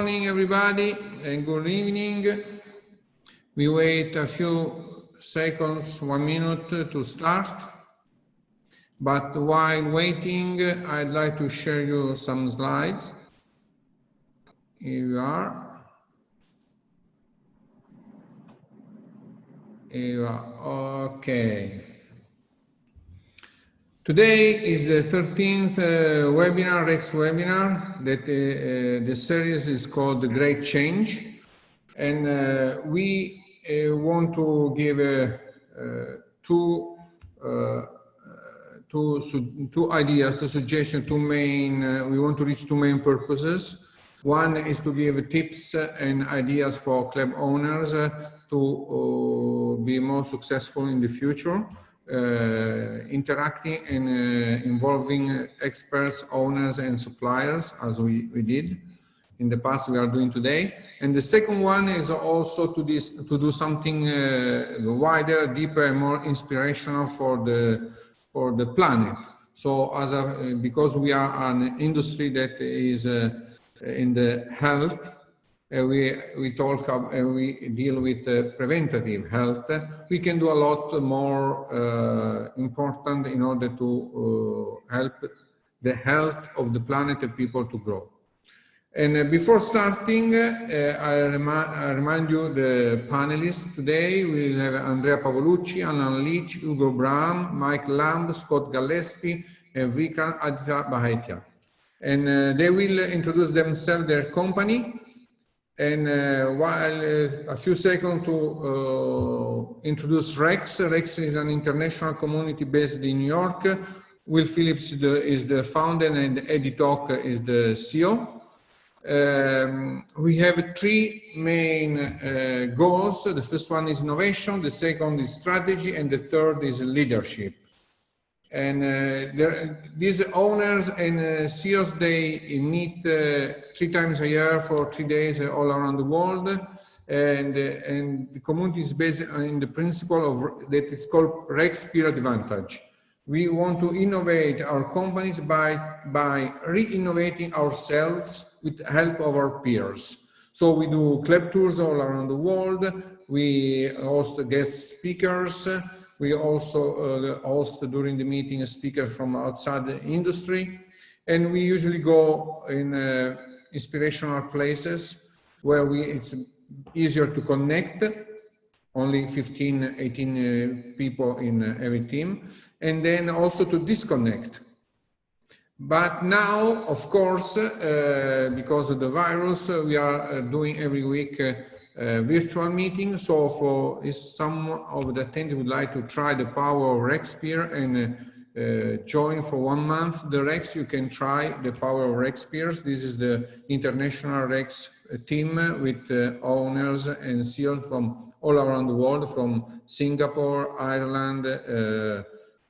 morning, everybody, and good evening. We wait a few seconds, 1 minute to start. But while waiting, I'd like to share you some slides. Here you are. Here you are. Okay. Today is the 13th webinar, Rex webinar, that the series is called The Great Change. And we want to give two ideas, two suggestions, we want to reach two main purposes. One is to give tips and ideas for club owners to be more successful in the future. Interacting and involving experts, owners, and suppliers, as we did in the past, we are doing today. And the second one is also to do something wider, deeper, and more inspirational for the planet. So, because we are an industry that is in the health. We talk and we deal with preventative health. We can do a lot more important in order to help the health of the planet and people to grow. And before starting, I remind you the panelists today. We will have Andrea Pavolucci, Allan Leach, Hugo Braam, Mike Lamb, Scott Gillespie, and Vikram, Aditya, Bhatia. And they will introduce themselves, their company. And while a few seconds to introduce Rex. Rex is an international community based in New York. Will Phillips is the founder and Eddie Talk is the CEO. We have three main goals. The first one is innovation, the second is strategy, and the third is leadership. And these owners and CEOs, they meet 3 times a year for 3 days all around the world. And the community is based on the principle that is called Rex Peer Advantage. We want to innovate our companies by re-innovating ourselves with the help of our peers. So we do club tours all around the world. We host guest speakers. We also host during the meeting a speaker from outside the industry. And we usually go in inspirational places where it's easier to connect, only 15, 18 people in every team, and then also to disconnect. But now, of course, because of the virus, we are doing every week virtual meeting. So if some of the attendees would like to try the power of Rex Peer and join for 1 month the Rex, you can try the power of Rex Peers. This is the international Rex team with owners and CEOs from all around the world, from Singapore, Ireland,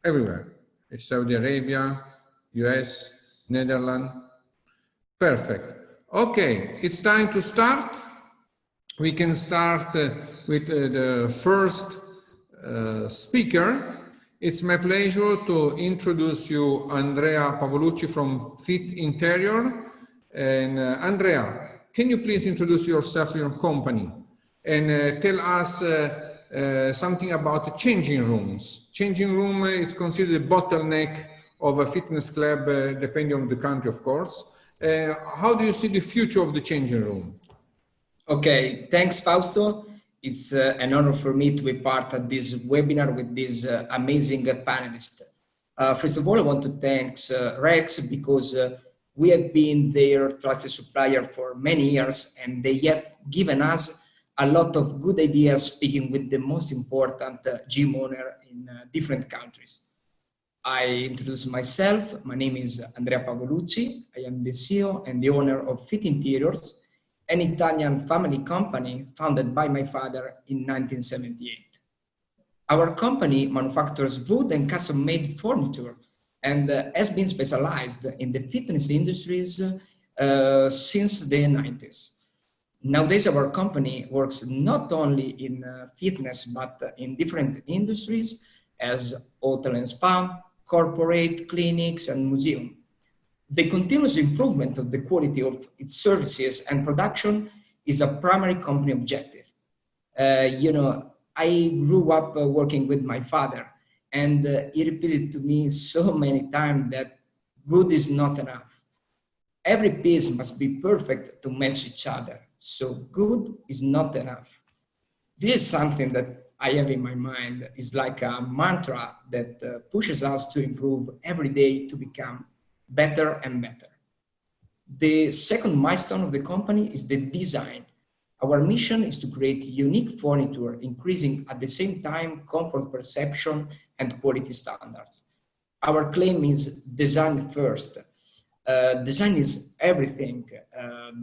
everywhere, Saudi Arabia, US, Netherlands. Perfect. Okay, it's time to start. We can start with the first speaker. It's my pleasure to introduce you Andrea Pavolucci from Fit Interior. And Andrea, can you please introduce yourself and your company and tell us something about changing rooms. Changing room is considered a bottleneck of a fitness club, depending on the country, of course. How do you see the future of the changing room? Okay, thanks, Fausto. It's an honor for me to be part of this webinar with this amazing panelist. First of all, I want to thank Rex because we have been their trusted supplier for many years, and they have given us a lot of good ideas speaking with the most important gym owner in different countries. I introduce myself. My name is Andrea Pavolucci. I am the CEO and the owner of Fit Interiors, an Italian family company founded by my father in 1978. Our company manufactures wood and custom-made furniture and has been specialized in the fitness industries since the 90s. Nowadays, our company works not only in fitness, but in different industries as hotel and spa, corporate, clinics, and museum. The continuous improvement of the quality of its services and production is a primary company objective. I grew up working with my father, and he repeated to me so many times that good is not enough. Every piece must be perfect to match each other. So good is not enough. This is something that I have in my mind. It's like a mantra that pushes us to improve every day to become better and better. The second milestone of the company is the design. Our mission is to create unique furniture, increasing at the same time comfort perception and quality standards. Our claim is design first. Design is everything.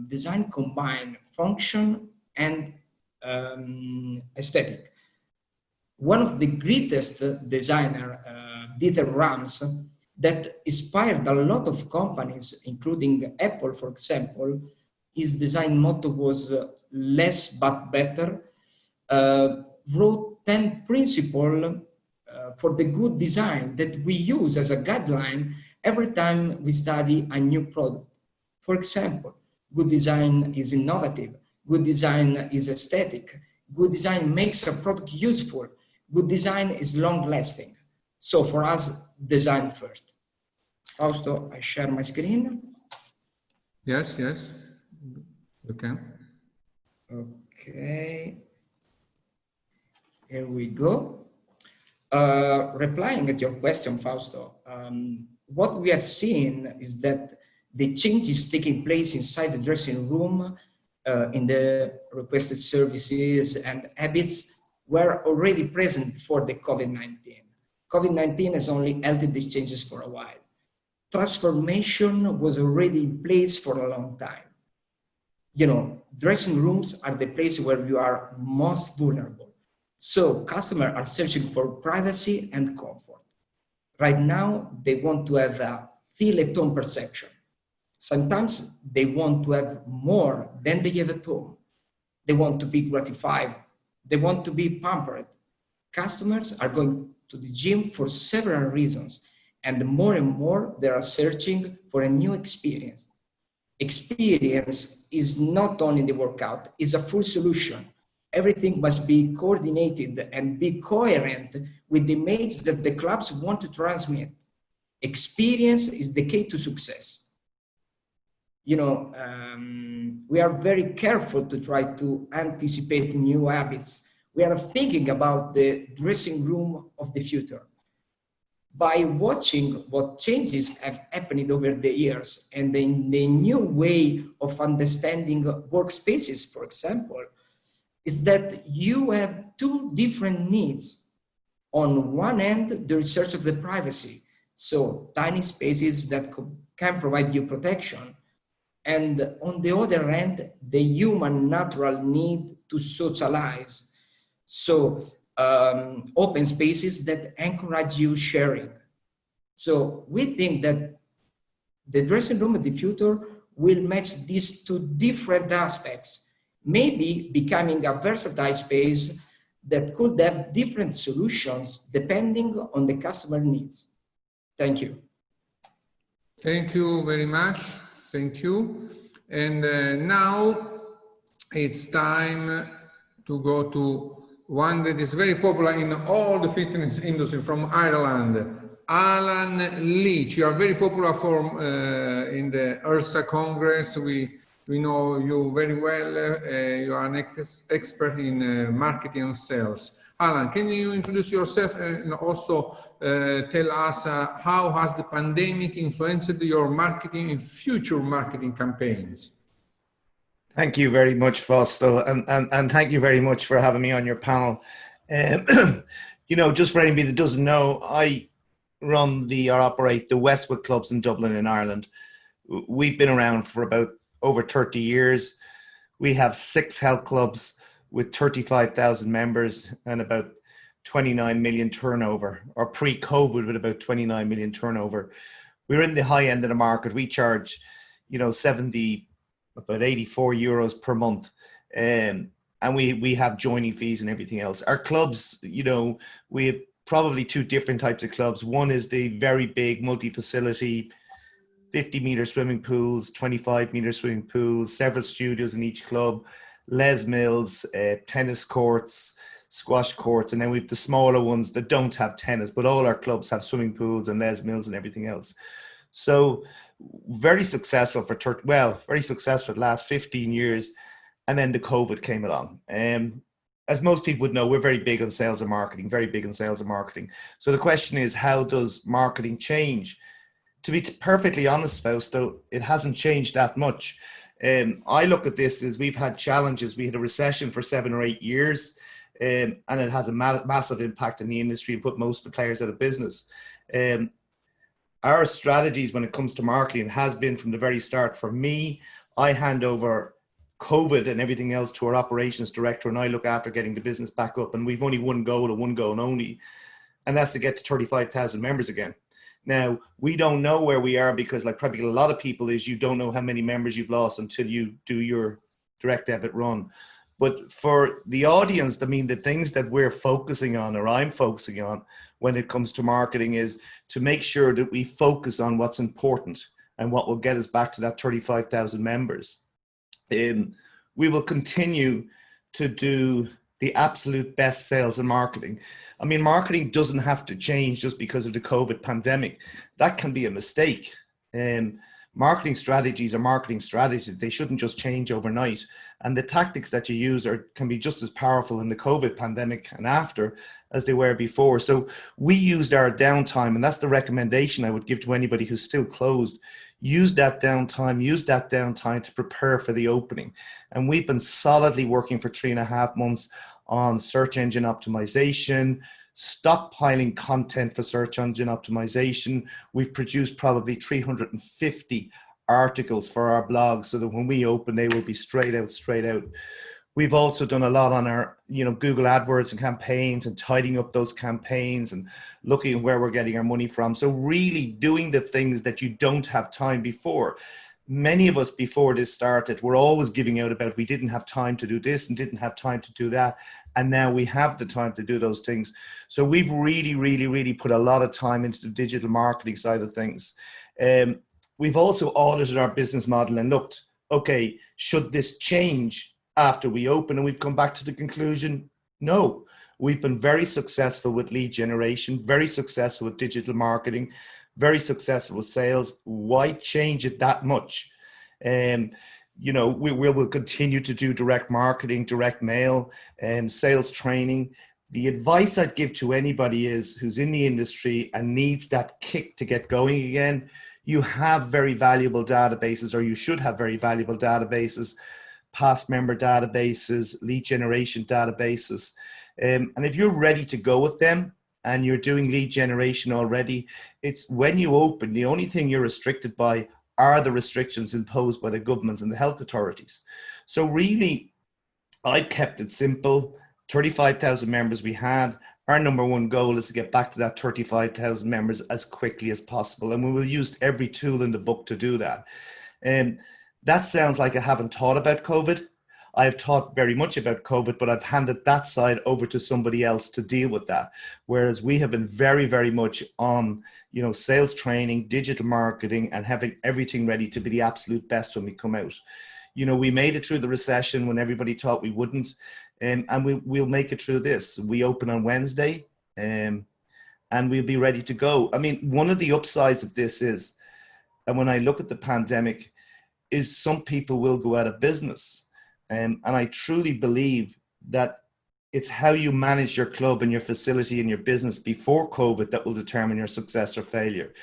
Design combines function and aesthetic. One of the greatest designer, Dieter Rams, that inspired a lot of companies, including Apple, for example. His design motto was less but better. Wrote 10 principles for the good design that we use as a guideline every time we study a new product. For example, good design is innovative, good design is aesthetic, good design makes a product useful, good design is long-lasting. So for us, design first. Fausto, I share my screen. Yes, yes, you can. Okay, here we go. Replying at your question, Fausto, what we have seen is that the changes taking place inside the dressing room in the requested services and habits were already present before the COVID-19. COVID-19 has only altered these changes for a while. Transformation was already in place for a long time. Dressing rooms are the place where you are most vulnerable. So customers are searching for privacy and comfort. Right now, they want to have a feel-at-home perception. Sometimes they want to have more than they have at home. They want to be gratified. They want to be pampered. Customers are going to the gym for several reasons, and more they are searching for a new experience. Experience is not only the workout, it's a full solution. Everything must be coordinated and be coherent with the image that the clubs want to transmit. Experience is the key to success. We are very careful to try to anticipate new habits. We are thinking about the dressing room of the future. By watching what changes have happened over the years and in the new way of understanding workspaces, for example, is that you have two different needs. On one end, the research of the privacy, so tiny spaces that can provide you protection. And on the other end, the human natural need to socialize. So open spaces that encourage you sharing. So we think that the dressing room of the future will match these two different aspects, maybe becoming a versatile space that could have different solutions depending on the customer needs. Thank you. Thank you very much. Thank you. And now it's time to go to one that is very popular in all the fitness industry from Ireland, Allan Leach. You are very popular in the URSA Congress. We know you very well. You are an expert in marketing and sales. Allan, can you introduce yourself and also tell us how has the pandemic influenced your marketing and future marketing campaigns? Thank you very much, Fausto, and thank you very much for having me on your panel. Just for anybody that doesn't know, I run or operate the Westwood clubs in Dublin in Ireland. We've been around for about over 30 years. We have 6 health clubs with 35,000 members and about 29 million turnover, or pre-COVID with about 29 million turnover. We're in the high end of the market. We charge, about 84 euros per month. And we have joining fees and everything else. Our clubs, we have probably 2 different types of clubs. One is the very big multi-facility 50-meter swimming pools, 25-meter swimming pools, several studios in each club, les mills, tennis courts, squash courts, and then we've the smaller ones that don't have tennis, but all our clubs have swimming pools and les mills and everything else. So very successful very successful for the last 15 years. And then the COVID came along. As most people would know, we're very big on sales and marketing, very big on sales and marketing. So the question is, how does marketing change? To be perfectly honest, Fausto, it hasn't changed that much. I look at this as we've had challenges. We had a recession for 7 or 8 years, and it has a massive impact in the industry and put most of the players out of business. Our strategies when it comes to marketing has been from the very start. For me, I hand over COVID and everything else to our operations director, and I look after getting the business back up. And we've only one goal and one goal only, and that's to get to 35,000 members again. Now, we don't know where we are because, like probably a lot of people, is you don't know how many members you've lost until you do your direct debit run. But for the audience, I mean, the things that we're focusing on, or I'm focusing on when it comes to marketing, is to make sure that we focus on what's important and what will get us back to that 35,000 members. We will continue to do the absolute best sales and marketing. I mean, marketing doesn't have to change just because of the COVID pandemic. That can be a mistake. Marketing strategies are marketing strategies. They shouldn't just change overnight. And the tactics that you use can be just as powerful in the COVID pandemic and after as they were before. So we used our downtime, and that's the recommendation I would give to anybody who's still closed. Use that downtime to prepare for the opening. And we've been solidly working for 3.5 months on search engine optimization, stockpiling content for search engine optimization. We've produced probably 350 articles for our blog so that when we open, they will be straight out. We've also done a lot on our, Google AdWords and campaigns and tidying up those campaigns and looking at where we're getting our money from. So really doing the things that you don't have time before. Many of us before this started, were always giving out about we didn't have time to do this and didn't have time to do that. And now we have the time to do those things. So we've really put a lot of time into the digital marketing side of things. We've also audited our business model and looked, okay, should this change after we open? And we've come back to the conclusion, no. We've been very successful with lead generation, very successful with digital marketing, very successful with sales. Why change it that much? We will continue to do direct marketing, direct mail, and sales training. The advice I'd give to anybody who's in the industry and needs that kick to get going again, you have very valuable databases, or you should have very valuable databases, past member databases, lead generation databases. And if you're ready to go with them and you're doing lead generation already, it's when you open, the only thing you're restricted by are the restrictions imposed by the governments and the health authorities. So really, I've kept it simple. 35,000 members we had. Our number one goal is to get back to that 35,000 members as quickly as possible. And we will use every tool in the book to do that. That sounds like I haven't thought about COVID. I've thought very much about COVID, but I've handed that side over to somebody else to deal with that. Whereas we have been very much on, sales training, digital marketing, and having everything ready to be the absolute best when we come out. We made it through the recession when everybody thought we wouldn't, and we'll make it through this. We open on Wednesday, and we'll be ready to go. I mean, one of the upsides of this is, and when I look at the pandemic, is some people will go out of business. And I truly believe that it's how you manage your club and your facility and your business before COVID that will determine your success or failure.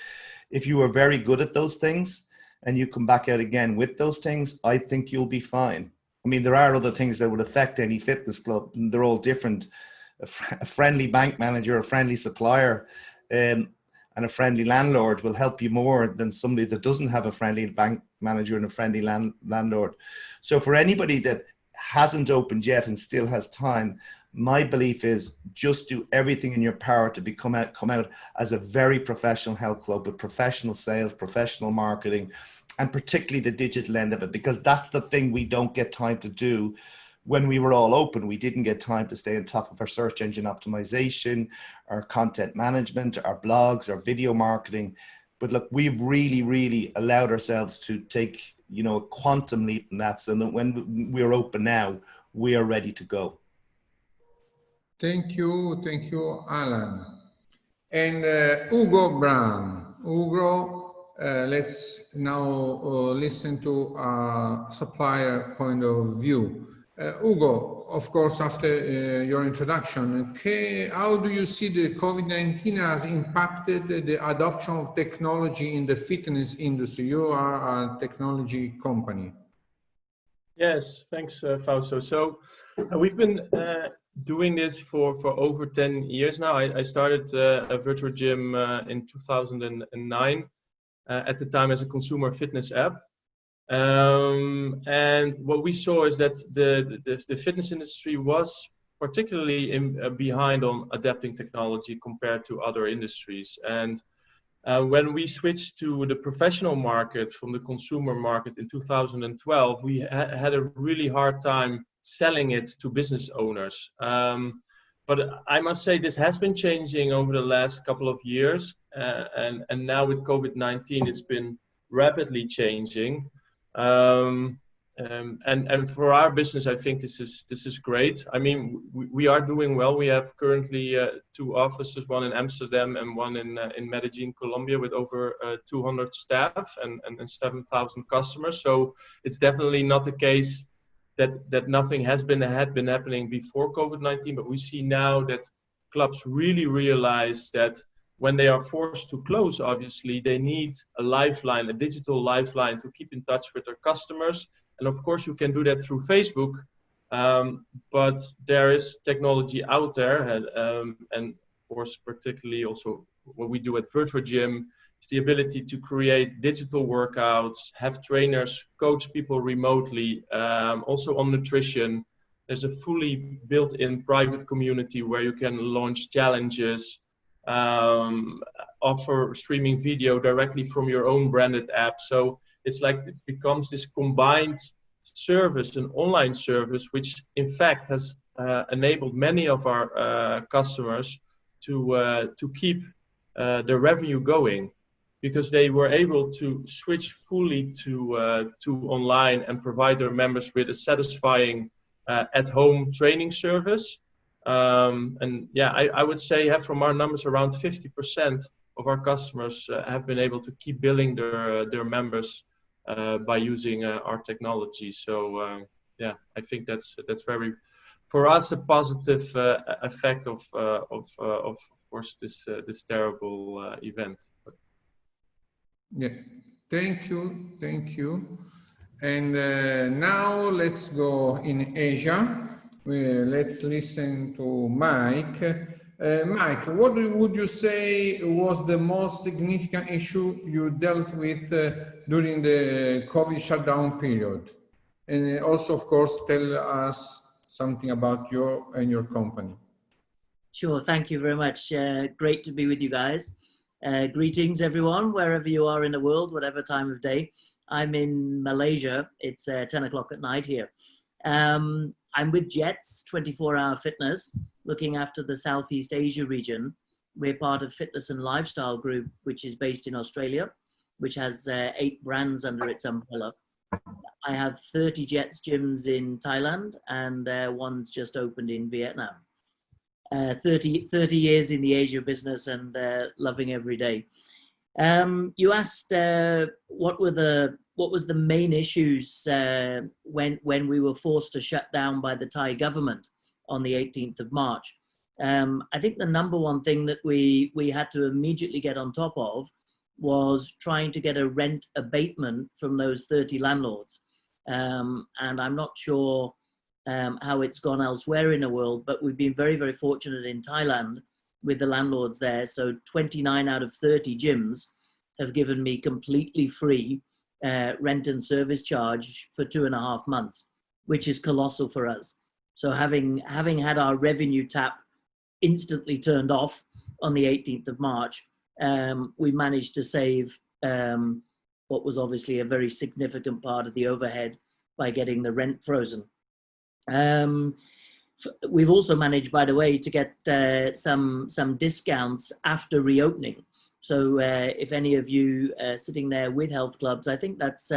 If you are very good at those things and you come back out again with those things, I think you'll be fine. I mean, there are other things that would affect any fitness club, and they're all different. A friendly bank manager, a friendly supplier, and a friendly landlord will help you more than somebody that doesn't have a friendly bank manager and a friendly landlord. So for anybody that hasn't opened yet and still has time, my belief is just do everything in your power to come out as a very professional health club with professional sales, professional marketing, and particularly the digital end of it, because that's the thing we don't get time to do. When we were all open, we didn't get time to stay on top of our search engine optimization, our content management, our blogs, our video marketing. But look, we've really allowed ourselves to take, you know, a quantum leap in that. So that when we're open now, we are ready to go. Thank you, Allan. And Hugo Braam. Hugo, let's now listen to a supplier point of view. Hugo, of course, after your introduction, how do you see the COVID-19 has impacted the adoption of technology in the fitness industry? You are a technology company. Yes, thanks, Fausto. So we've been doing this for over 10 years now. I started a Virtuagym in 2009, at the time as a consumer fitness app. And what we saw is that the fitness industry was particularly behind on adapting technology compared to other industries. And when we switched to the professional market from the consumer market in 2012, we had a really hard time selling it to business owners. But I must say this has been changing over the last couple of years. And now with COVID-19, it's been rapidly changing. And for our business, I think this is great. I mean, we are doing well. We have currently 2 offices, one in Amsterdam and one in Medellin, Colombia, with over 200 staff and 7,000 customers. So it's definitely not the case that nothing had been happening before COVID-19. But we see now that clubs really realize that when they are forced to close, obviously, they need a lifeline, a digital lifeline to keep in touch with their customers. And of course, you can do that through Facebook, but there is technology out there. And of course, particularly also what we do at Virtuagym is the ability to create digital workouts, have trainers coach people remotely, also on nutrition. There's a fully built-in private community where you can launch challenges, offer streaming video directly from your own branded app. So it's like it becomes this combined service, an online service, which in fact has enabled many of our customers to keep their revenue going, because they were able to switch fully to online and provide their members with a satisfying at-home training service. And yeah, I would say from our numbers, around 50% of our customers have been able to keep billing their members by using our technology. So yeah, I think that's very, for us, a positive effect of course this terrible event. Yeah, thank you. And now let's go in Asia. Let's listen to Mike. Mike, what would you say was the most significant issue you dealt with during the COVID shutdown period? And also, of course, tell us something about you and your company. Sure, thank you very much. Great to be with you guys. Greetings, everyone, wherever you are in the world, whatever time of day. I'm in Malaysia. It's 10 o'clock at night here. I'm with Jets, 24-Hour Fitness, looking after the Southeast Asia region. We're part of Fitness and Lifestyle Group, which is based in Australia, which has 8 brands under its umbrella. I have 30 Jets gyms in Thailand, and one's just opened in Vietnam. 30 years in the Asia business and loving every day. You asked what was the main issues when we were forced to shut down by the Thai government on the 18th of March. I think the number one thing that we had to immediately get on top of was trying to get a rent abatement from those 30 landlords. And I'm not sure how it's gone elsewhere in the world, but we've been very, very fortunate in Thailand with the landlords there. So 29 out of 30 gyms have given me completely free rent and service charge for 2.5 months, which is colossal for us. So having had our revenue tap instantly turned off on the 18th of March, we managed to save what was obviously a very significant part of the overhead by getting the rent frozen. We've also managed, by the way, to get some discounts after reopening. So if any of you are sitting there with health clubs, I think that's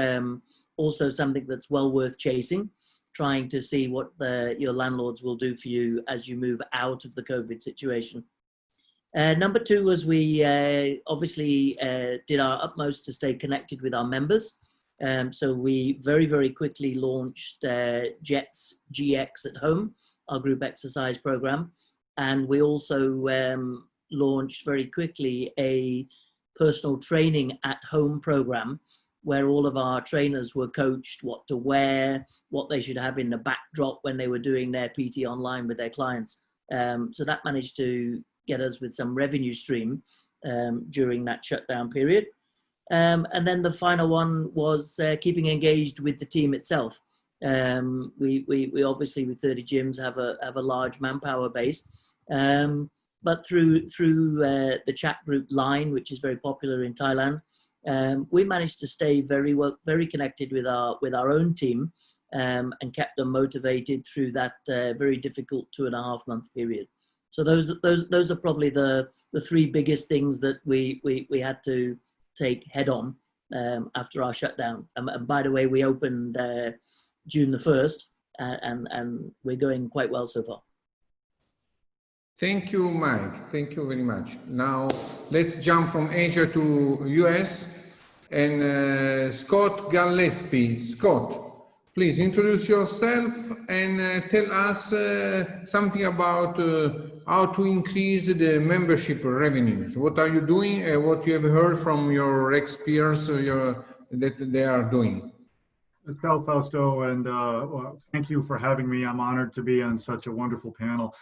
also something that's well worth chasing, trying to see what your landlords will do for you as you move out of the COVID situation. Number two was we obviously did our utmost to stay connected with our members. So we very, very quickly launched JETS GX at Home, our group exercise program. And we also launched very quickly a personal training at home program where all of our trainers were coached what to wear, what they should have in the backdrop when they were doing their PT online with their clients. So that managed to get us with some revenue stream during that shutdown period. And then the final one was keeping engaged with the team itself. We obviously with 30 gyms have a large manpower base, but through the chat group Line, which is very popular in Thailand, we managed to stay very connected with our own team and kept them motivated through that very difficult 2.5 month period. So those are probably the three biggest things that we had to take head on after our shutdown. And by the way, we opened June the 1st, and we're going quite well so far. Thank you, Mike. Thank you very much. Now let's jump from Asia to US and Scott Gillespie. Scott, please introduce yourself and tell us something about how to increase the membership revenues. What are you doing? What you have heard from your ex-peers that they are doing? Ciao, Fausto, and thank you for having me. I'm honored to be on such a wonderful panel.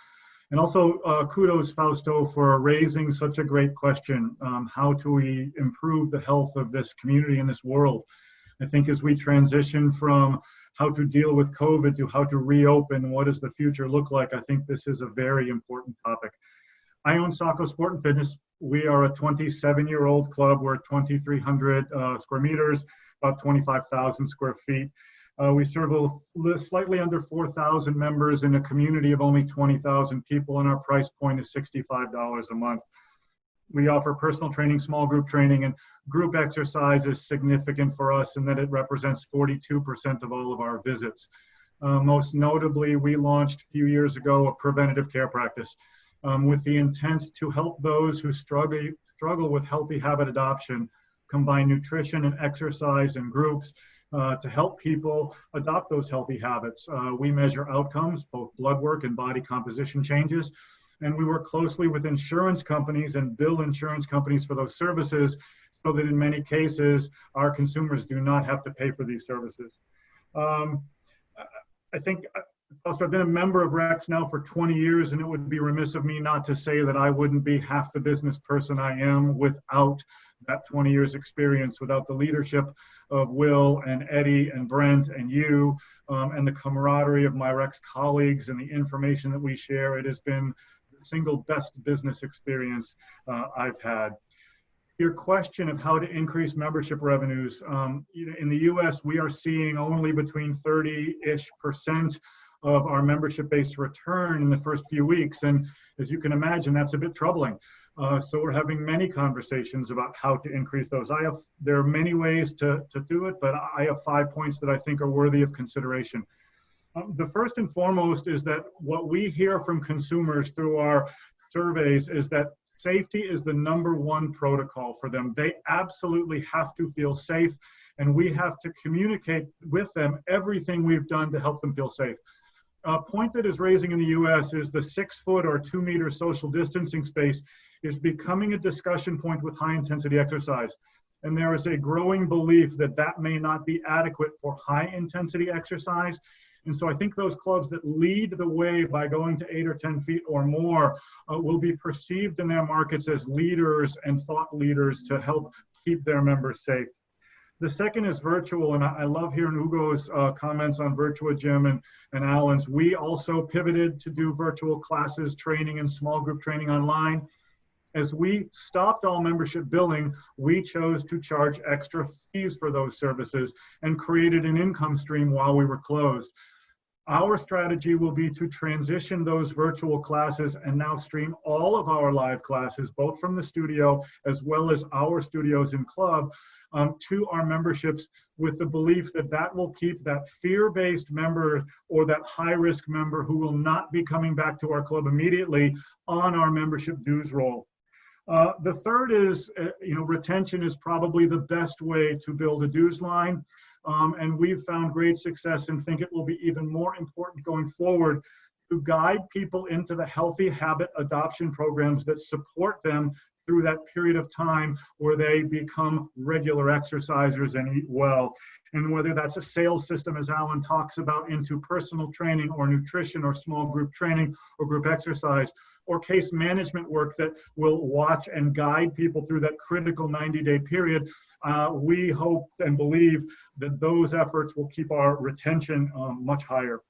And also kudos, Fausto, for raising such a great question. How do we improve the health of this community and this world? I think as we transition from how to deal with COVID to how to reopen, what does the future look like? I think this is a very important topic. I own Saco Sport and Fitness. We are a 27-year-old club. We're 2,300 square meters, about 25,000 square feet. We serve slightly under 4,000 members in a community of only 20,000 people, and our price point is $65 a month. We offer personal training, small group training, and group exercise is significant for us in that it represents 42% of all of our visits. Most notably, we launched a few years ago a preventative care practice with the intent to help those who struggle with healthy habit adoption, combine nutrition and exercise in groups to help people adopt those healthy habits. We measure outcomes, both blood work and body composition changes. And we work closely with insurance companies and bill insurance companies for those services so that in many cases, our consumers do not have to pay for these services. I think I've been a member of REX now for 20 years, and it would be remiss of me not to say that I wouldn't be half the business person I am without that 20 years experience, without the leadership of Will and Eddie and Brent and you, and the camaraderie of my REX colleagues and the information that we share. It has been the single best business experience I've had. Your question of how to increase membership revenues, in the US, we are seeing only between 30-ish% of our membership base return in the first few weeks. And as you can imagine, that's a bit troubling. So we're having many conversations about how to increase those. There are many ways to do it, but I have 5 points that I think are worthy of consideration. The first and foremost is that what we hear from consumers through our surveys is that safety is the #1 protocol for them. They absolutely have to feel safe, and we have to communicate with them everything we've done to help them feel safe. A point that is raising in the US is the 6-foot or 2-meter social distancing space is becoming a discussion point with high intensity exercise. And there is a growing belief that that may not be adequate for high intensity exercise. And so I think those clubs that lead the way by going to 8 or 10 feet or more will be perceived in their markets as leaders and thought leaders to help keep their members safe. The second is virtual, and I love hearing Hugo's comments on Virtuagym and Allan's. We also pivoted to do virtual classes, training, and small group training online. As we stopped all membership billing, we chose to charge extra fees for those services and created an income stream while we were closed. Our strategy will be to transition those virtual classes and now stream all of our live classes, both from the studio as well as our studios in club, to our memberships, with the belief that that will keep that fear-based member or that high-risk member who will not be coming back to our club immediately on our membership dues roll. The third is, retention is probably the best way to build a dues line. And we've found great success and think it will be even more important going forward to guide people into the healthy habit adoption programs that support them through that period of time where they become regular exercisers and eat well. And whether that's a sales system, as Allan talks about, into personal training or nutrition or small group training or group exercise, or case management work that will watch and guide people through that critical 90-day period, we hope and believe that those efforts will keep our retention much higher.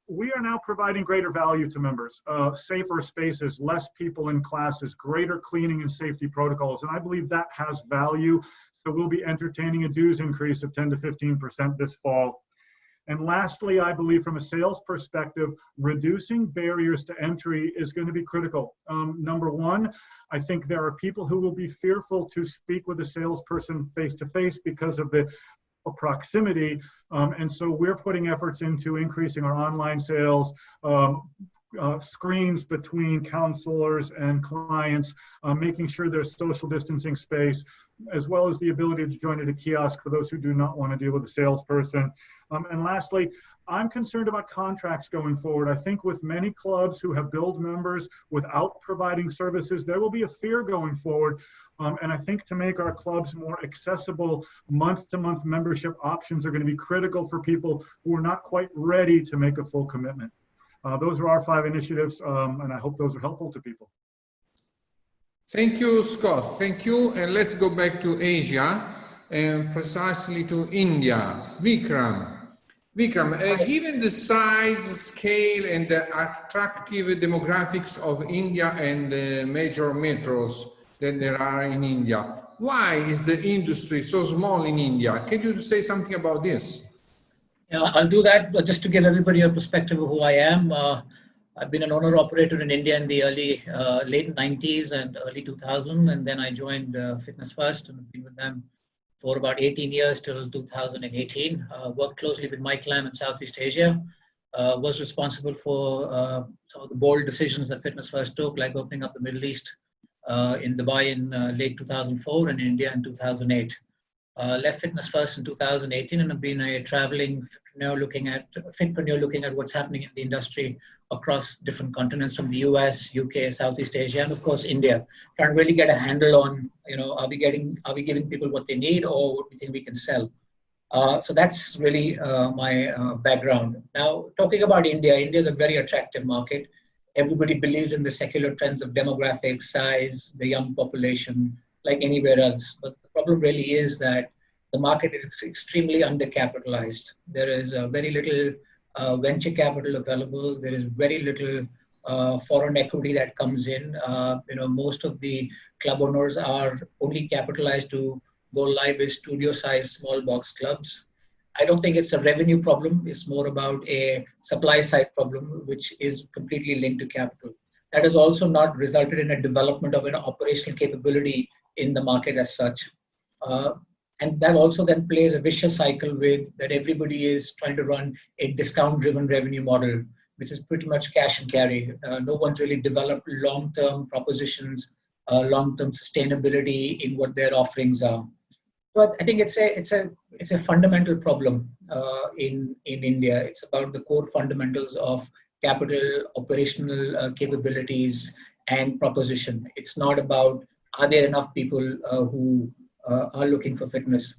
We are now providing greater value to members, safer spaces, less people in classes, greater cleaning and safety protocols, and I believe that has value. So we'll be entertaining a dues increase of 10 to 15% this fall. And lastly, I believe from a sales perspective, reducing barriers to entry is going to be critical. Number one, I think there are people who will be fearful to speak with a salesperson face-to-face because of the proximity. And so we're putting efforts into increasing our online sales, screens between counselors and clients, making sure there's social distancing space, as well as the ability to join at a kiosk for those who do not want to deal with a salesperson. And lastly, I'm concerned about contracts going forward. I think with many clubs who have billed members without providing services, there will be a fear going forward. And I think to make our clubs more accessible, month-to-month membership options are going to be critical for people who are not quite ready to make a full commitment. Those are our 5 initiatives, and I hope those are helpful to people. Thank you, Scott. Thank you. And let's go back to Asia and precisely to India. Vikram, given the size, scale, and the attractive demographics of India and the major metros that there are in India, why is the industry so small in India? Can you say something about this? Yeah, I'll do that, but just to give everybody a perspective of who I am. I've been an owner-operator in India in the late 90s and early 2000, and then I joined Fitness First and been with them for about 18 years till 2018. Worked closely with Mike Lam in Southeast Asia. Was responsible for some of the bold decisions that Fitness First took, like opening up the Middle East in Dubai in late 2004 and India in 2008. Left Fitness First in 2018 and have been a traveling Fitpreneur looking at what's happening in the industry across different continents, from the US, UK, Southeast Asia, and of course India. Trying to really get a handle on, are we giving people what they need or what we think we can sell? So that's really my background. Now, talking about India, India is a very attractive market. Everybody believes in the secular trends of demographics, size, the young population, like anywhere else. But the problem really is that the market is extremely undercapitalized. There is very little venture capital available. There is very little foreign equity that comes in. Most of the club owners are only capitalized to go live with studio-sized small box clubs. I don't think it's a revenue problem. It's more about a supply side problem, which is completely linked to capital. That has also not resulted in a development of an operational capability in the market as such. And that also then plays a vicious cycle with that everybody is trying to run a discount-driven revenue model, which is pretty much cash and carry. No one's really developed long-term propositions, long-term sustainability in what their offerings are. But I think it's a fundamental problem in India. It's about the core fundamentals of capital, operational capabilities, and proposition. It's not about, are there enough people who are looking for fitness?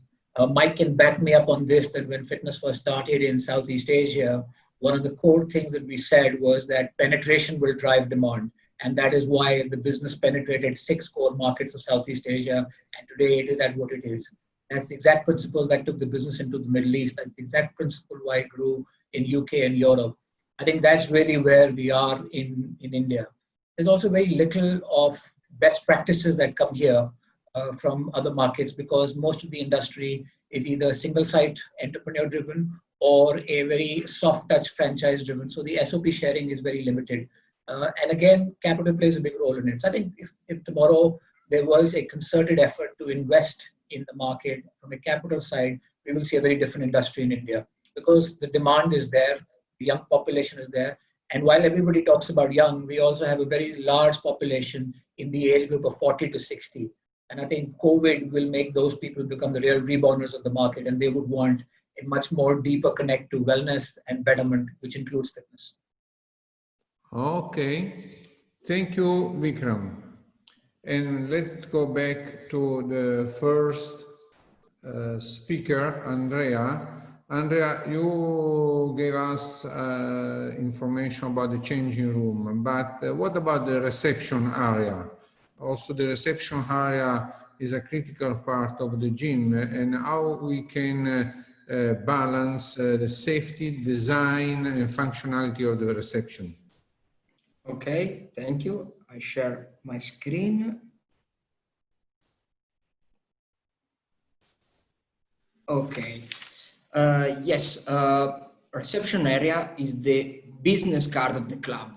Mike can back me up on this, that when Fitness First started in Southeast Asia, one of the core things that we said was that penetration will drive demand. And that is why the business penetrated 6 core markets of Southeast Asia. And today it is at what it is. That's the exact principle that took the business into the Middle East. That's the exact principle why it grew in UK and Europe. I think that's really where we are in India. There's also very little of best practices that come here from other markets, because most of the industry is either single site entrepreneur driven or a very soft touch franchise driven. So the SOP sharing is very limited. And again, capital plays a big role in it. So I think if tomorrow there was a concerted effort to invest in the market from a capital side, we will see a very different industry in India, because the demand is there, the young population is there. And while everybody talks about young, we also have a very large population in the age group of 40 to 60. And I think COVID will make those people become the real reborners of the market, and they would want a much more deeper connect to wellness and betterment, which includes fitness. Okay, thank you, Vikram. And let's go back to the first speaker, Andrea. Andrea, you gave us information about the changing room, but what about the reception area? Also, the reception area is a critical part of the gym, and how we can balance the safety, design, and functionality of the reception. Okay, thank you. I share my screen. Okay. Yes, reception area is the business card of the club.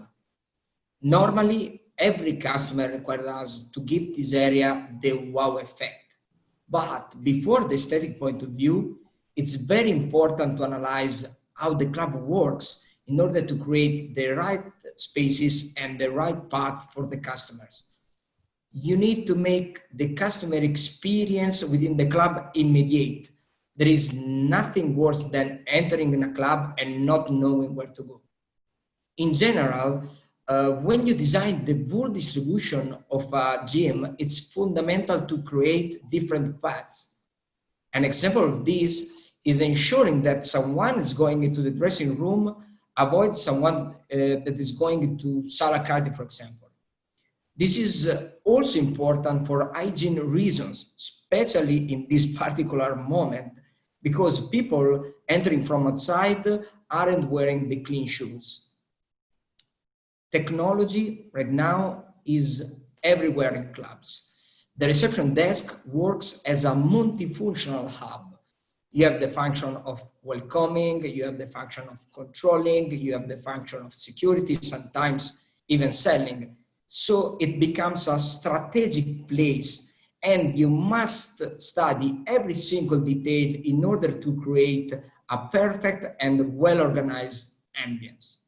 Normally, every customer requires us to give this area the wow effect. But before the aesthetic point of view, it's very important to analyze how the club works in order to create the right spaces and the right path for the customers. You need to make the customer experience within the club immediate. There is nothing worse than entering in a club and not knowing where to go. In general, when you design the full distribution of a gym, it's fundamental to create different paths. An example of this is ensuring that someone is going into the dressing room avoids someone that is going into Sala Cardi, for example. This is also important for hygiene reasons, especially in this particular moment, because people entering from outside aren't wearing the clean shoes. Technology right now is everywhere in clubs. The reception desk works as a multifunctional hub. You have the function of welcoming, you have the function of controlling, you have the function of security, sometimes even selling. So it becomes a strategic place, and you must study every single detail in order to create a perfect and well-organized ambience.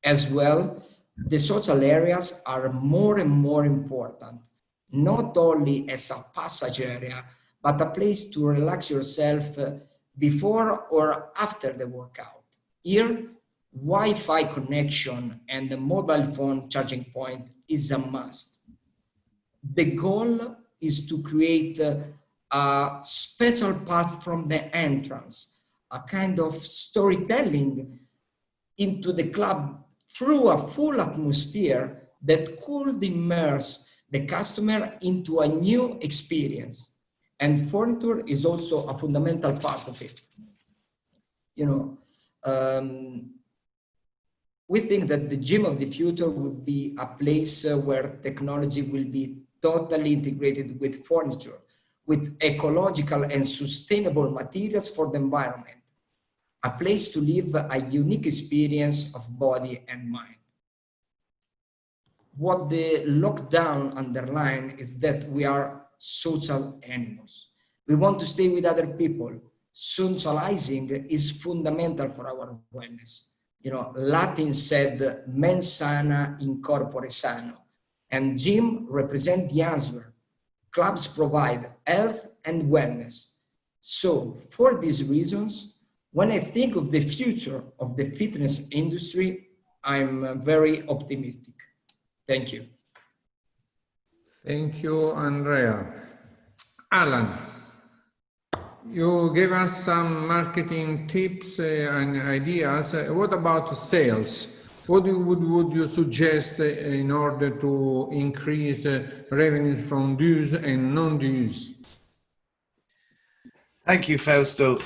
As well, the social areas are more and more important, not only as a passage area, but a place to relax yourself before or after the workout. Here, Wi-Fi connection and the mobile phone charging point is a must. The goal is to create a special path from the entrance, a kind of storytelling into the club through a full atmosphere that could immerse the customer into a new experience. And furniture is also a fundamental part of it. We think that the gym of the future would be a place where technology will be totally integrated with furniture, with ecological and sustainable materials for the environment, a place to live a unique experience of body and mind. What the lockdown underlines is that we are social animals. We want to stay with other people. Socializing is fundamental for our wellness. Latin said, mens sana in corpore sano, and gym represent the answer. Clubs provide health and wellness. So for these reasons, when I think of the future of the fitness industry, I'm very optimistic. Thank you. Thank you, Andrea. Allan, you gave us some marketing tips and ideas. What about sales? What would you suggest in order to increase revenues from dues and non-dues? Thank you, Fausto.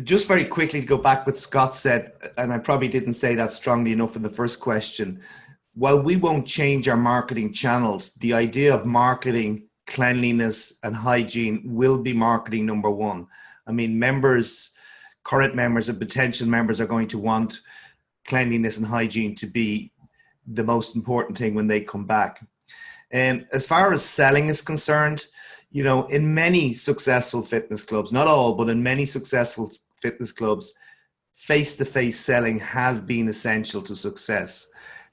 Just very quickly to go back what Scott said, and I probably didn't say that strongly enough in the first question. While we won't change our marketing channels, the idea of marketing, cleanliness and hygiene will be marketing number one. I mean, members current members and potential members are going to want cleanliness and hygiene to be the most important thing when they come back. And as far as selling is concerned, you know, in many successful fitness clubs, not all, but in many successful fitness clubs, face-to-face selling has been essential to success.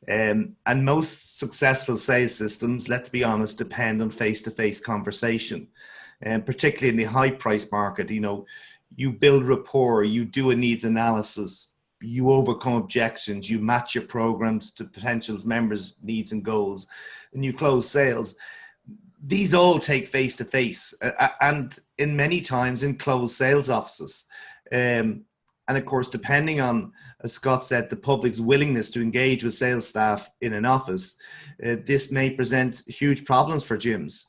And most successful sales systems, let's be honest, depend on face-to-face conversation. And particularly in the high price market, you know, you build rapport, you do a needs analysis, you overcome objections, you match your programs to potential members' needs and goals, and you close sales. These all take face-to-face, and in many times in closed sales offices. And of course, depending on, as Scott said, the public's willingness to engage with sales staff in an office, this may present huge problems for gyms.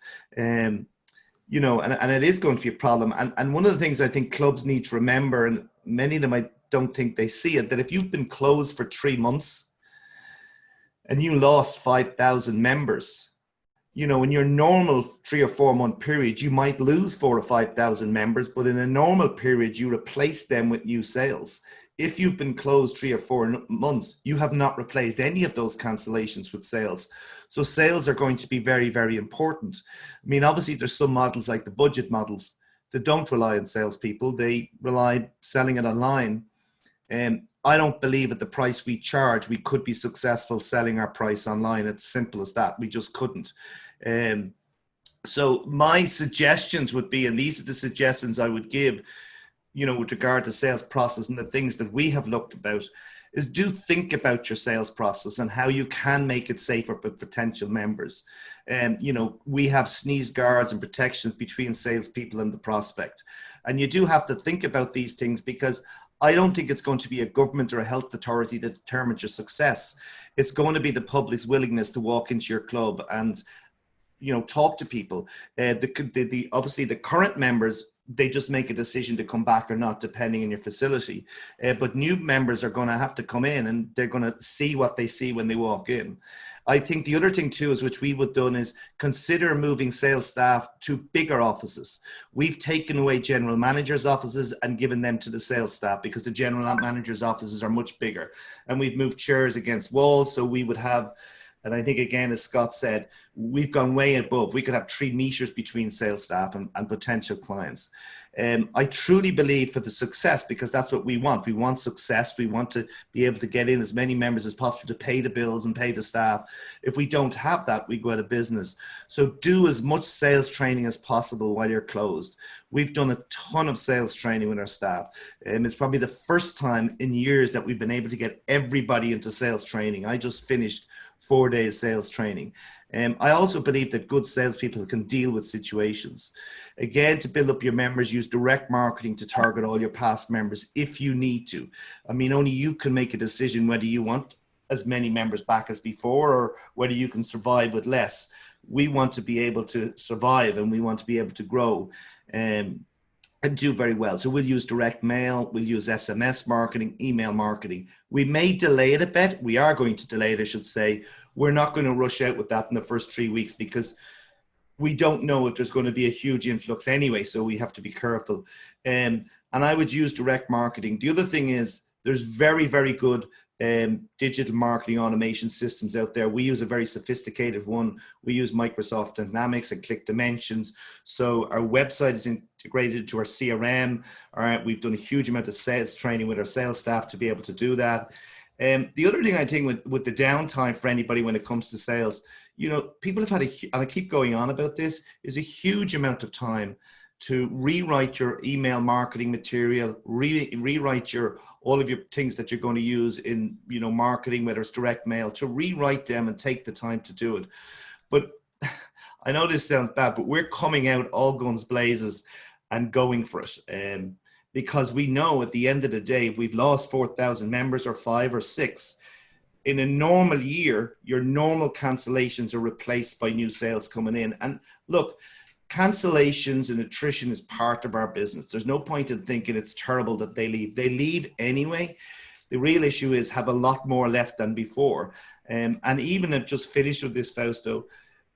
You know, and it is going to be a problem. And one of the things I think clubs need to remember, and many of them I don't think they see it, that if you've been closed for 3 months and you lost 5,000 members, you know, in your normal 3 or 4 month period, you might lose 4,000 or 5,000 members, but in a normal period, you replace them with new sales. If you've been closed 3 or 4 months, you have not replaced any of those cancellations with sales. So sales are going to be very, very important. I mean, obviously there's some models like the budget models that don't rely on salespeople. They rely selling it online. And I don't believe at the price we charge, we could be successful selling our price online. It's simple as that. We just couldn't. So my suggestions would be, and these are the suggestions I would give, you know, with regard to sales process and the things that we have looked about, is do think about your sales process and how you can make it safer for potential members. And, you know, we have sneeze guards and protections between salespeople and the prospect. And you do have to think about these things, because I don't think it's going to be a government or a health authority that determines your success. It's going to be the public's willingness to walk into your club and, you know, talk to people. Obviously the current members, they just make a decision to come back or not, depending on your facility. But new members are going to have to come in, and they're going to see what they see when they walk in. I think the other thing too is, which we would done, is consider moving sales staff to bigger offices. We've taken away general managers' offices and given them to the sales staff, because the general managers' offices are much bigger. And we've moved chairs against walls, so we would have, and I think again, as Scott said, we've gone way above. We could have 3 meters between sales staff and potential clients. I truly believe for the success, because that's what we want. We want success. We want to be able to get in as many members as possible to pay the bills and pay the staff. If we don't have that, we go out of business. So do as much sales training as possible while you're closed. We've done a ton of sales training with our staff. It's probably the first time in years that we've been able to get everybody into sales training. I just finished 4 days sales training. I also believe that good salespeople can deal with situations. Again, to build up your members, use direct marketing to target all your past members if you need to. I mean, only you can make a decision whether you want as many members back as before, or whether you can survive with less. We want to be able to survive, and we want to be able to grow and do very well. So we'll use direct mail, we'll use SMS marketing, email marketing. We may delay it a bit. We are going to delay it, I should say. We're not going to rush out with that in the first 3 weeks, because we don't know if there's going to be a huge influx anyway. So we have to be careful. And I would use direct marketing. The other thing is, there's very, very good digital marketing automation systems out there. We use a very sophisticated one. We use Microsoft Dynamics and Click Dimensions. So our website is integrated into our CRM. All right, we've done a huge amount of sales training with our sales staff to be able to do that. The other thing I think with the downtime for anybody when it comes to sales, you know, people have had and I keep going on about this, is a huge amount of time to rewrite your email marketing material, rewrite all of your things that you're going to use in, you know, marketing, whether it's direct mail, to rewrite them and take the time to do it. But I know this sounds bad, but we're coming out all guns blazes and going for it. Because we know at the end of the day, if we've lost 4,000 members or 5 or 6, in a normal year, your normal cancellations are replaced by new sales coming in. And look, cancellations and attrition is part of our business. There's no point in thinking it's terrible that they leave. They leave anyway. The real issue is have a lot more left than before. And even I've just finished with this, Fausto,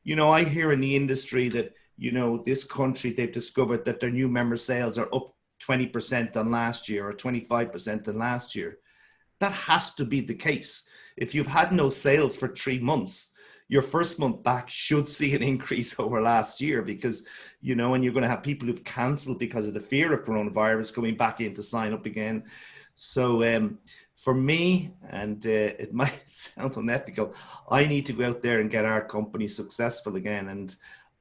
you know, I hear in the industry that, you know, this country, they've discovered that their new member sales are up 20% on last year or 25% on last year. That has to be the case. If you've had no sales for 3 months, your first month back should see an increase over last year, because, you know, and you're going to have people who've cancelled because of the fear of coronavirus coming back in to sign up again. So for me, and it might sound unethical, I need to go out there and get our company successful again. And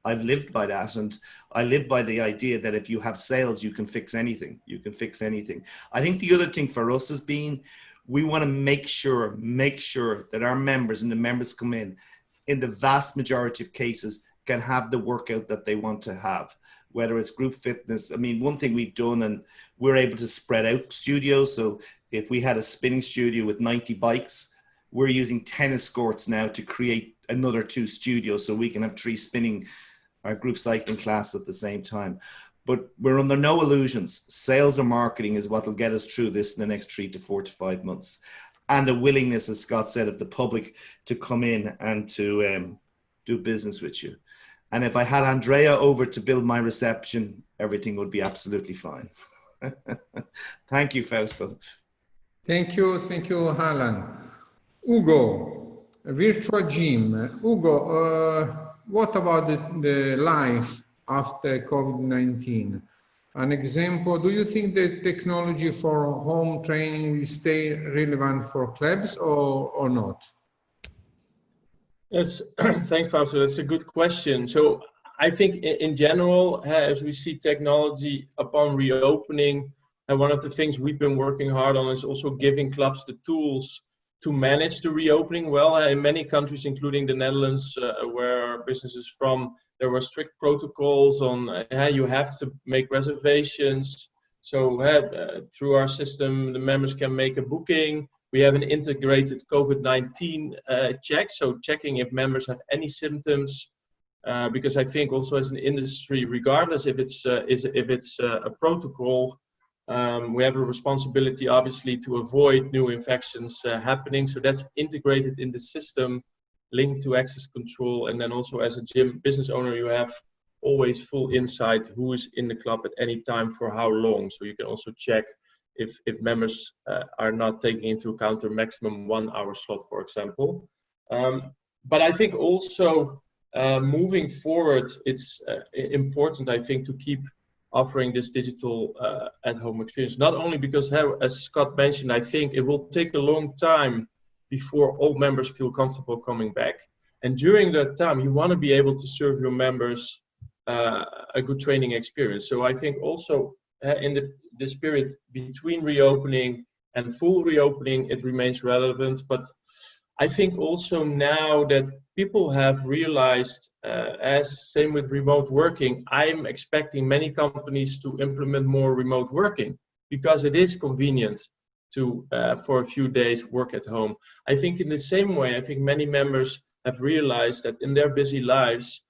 I've lived by that. And I live by the idea that if you have sales, you can fix anything. You can fix anything. I think the other thing for us has been, we want to make sure that our members and the members come in the vast majority of cases, can have the workout that they want to have, whether it's group fitness. I mean, one thing we've done, and we're able to spread out studios. So if we had a spinning studio with 90 bikes, we're using tennis courts now to create another 2 studios, so we can have 3 spinning or group cycling classes at the same time. But we're under no illusions. Sales and marketing is what will get us through this in the next 3 to 4 to 5 months. And a willingness, as Scott said, of the public to come in and to do business with you. And if I had Andrea over to build my reception, everything would be absolutely fine. Thank you, Fausto. Thank you, Allan. Hugo, Virtuagym. Hugo, what about the life after COVID-19? An example, do you think that technology for home training will stay relevant for clubs or not? Yes, thanks, Fausto. That's a good question. So I think in general, as we see technology upon reopening, and one of the things we've been working hard on is also giving clubs the tools to manage the reopening well. In many countries, including the Netherlands, where our business is from, there were strict protocols on how you have to make reservations. So through our system, the members can make a booking. We have an integrated COVID-19 check, so checking if members have any symptoms. Because I think also as an industry, regardless if it's a protocol, we have a responsibility, obviously, to avoid new infections happening. So that's integrated in the system, linked to access control. And then also as a gym business owner, you have always full insight who is in the club at any time for how long. So you can also check if members are not taking into account their maximum 1 hour slot, for example. But I think also moving forward, it's important, I think, to keep offering this digital at-home experience. Not only because, as Scott mentioned, I think it will take a long time before all members feel comfortable coming back. And during that time, you want to be able to serve your members a good training experience. So I think also in the spirit between reopening and full reopening, it remains relevant. But I think also now that people have realized, as same with remote working, I'm expecting many companies to implement more remote working because it is convenient to, for a few days, work at home. I think in the same way, I think many members have realized that in their busy lives,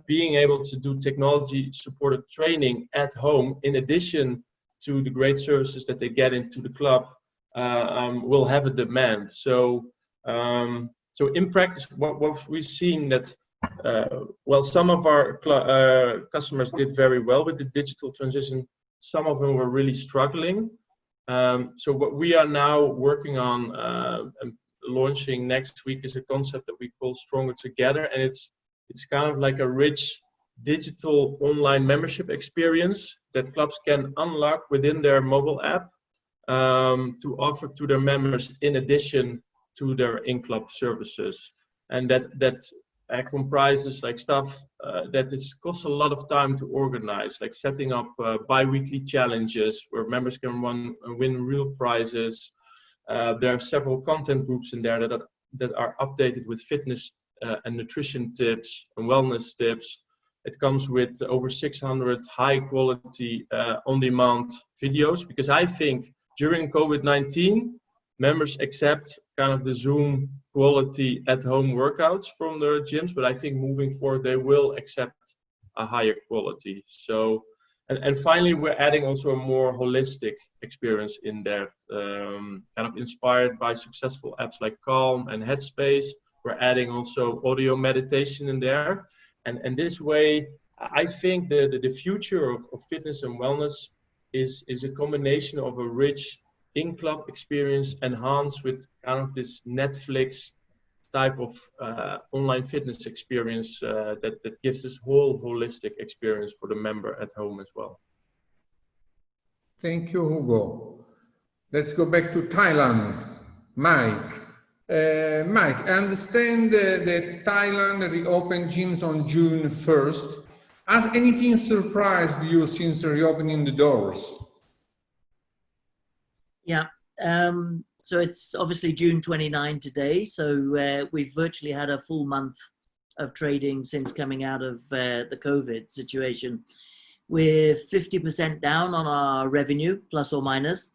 being able to do technology-supported training at home, in addition to the great services that they get into the club, will have a demand. So in practice, what we've seen that, well, some of our customers did very well with the digital transition. Some of them were really struggling. So what we are now working on and launching next week is a concept that we call Stronger Together, and it's kind of like a rich digital online membership experience that clubs can unlock within their mobile app to offer to their members in addition to their in-club services. And that comprises like stuff that costs a lot of time to organize, like setting up bi-weekly challenges where members can win real prizes. There are several content groups in there that are updated with fitness and nutrition tips and wellness tips. It comes with over 600 high quality on-demand videos, because I think during COVID-19, members accept kind of the Zoom quality at-home workouts from their gyms, but I think moving forward, they will accept a higher quality. So, and finally, we're adding also a more holistic experience in there, kind of inspired by successful apps like Calm and Headspace. We're adding also audio meditation in there. And this way, I think the future of fitness and wellness is a combination of a rich in-club experience enhanced with kind of this Netflix type of online fitness experience that gives this whole holistic experience for the member at home as well. Thank you, Hugo. Let's go back to Thailand. Mike. Mike, I understand that Thailand reopened gyms on June 1st. Has anything surprised you since reopening the doors? Yeah, so it's obviously June 29 today. So we've virtually had a full month of trading since coming out of the COVID situation. We're 50% down on our revenue, plus or minus,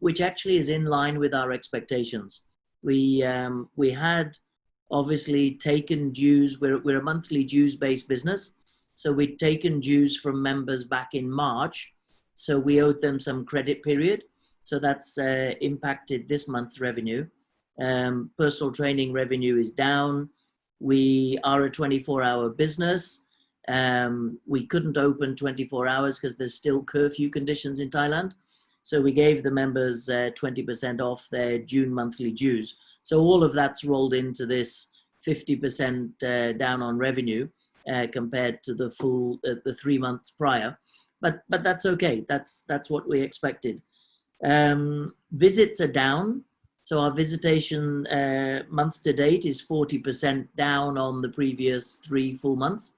which actually is in line with our expectations. We had obviously taken dues. We're a monthly dues-based business. So we'd taken dues from members back in March. So we owed them some credit period. So that's impacted this month's revenue. Personal training revenue is down. We are a 24-hour business. We couldn't open 24 hours because there's still curfew conditions in Thailand. So we gave the members 20% off their June monthly dues. So all of that's rolled into this 50% down on revenue compared to the full the 3 months prior. But that's okay. That's what we expected. Visits are down. So our visitation month to date is 40% down on the previous 3 full months.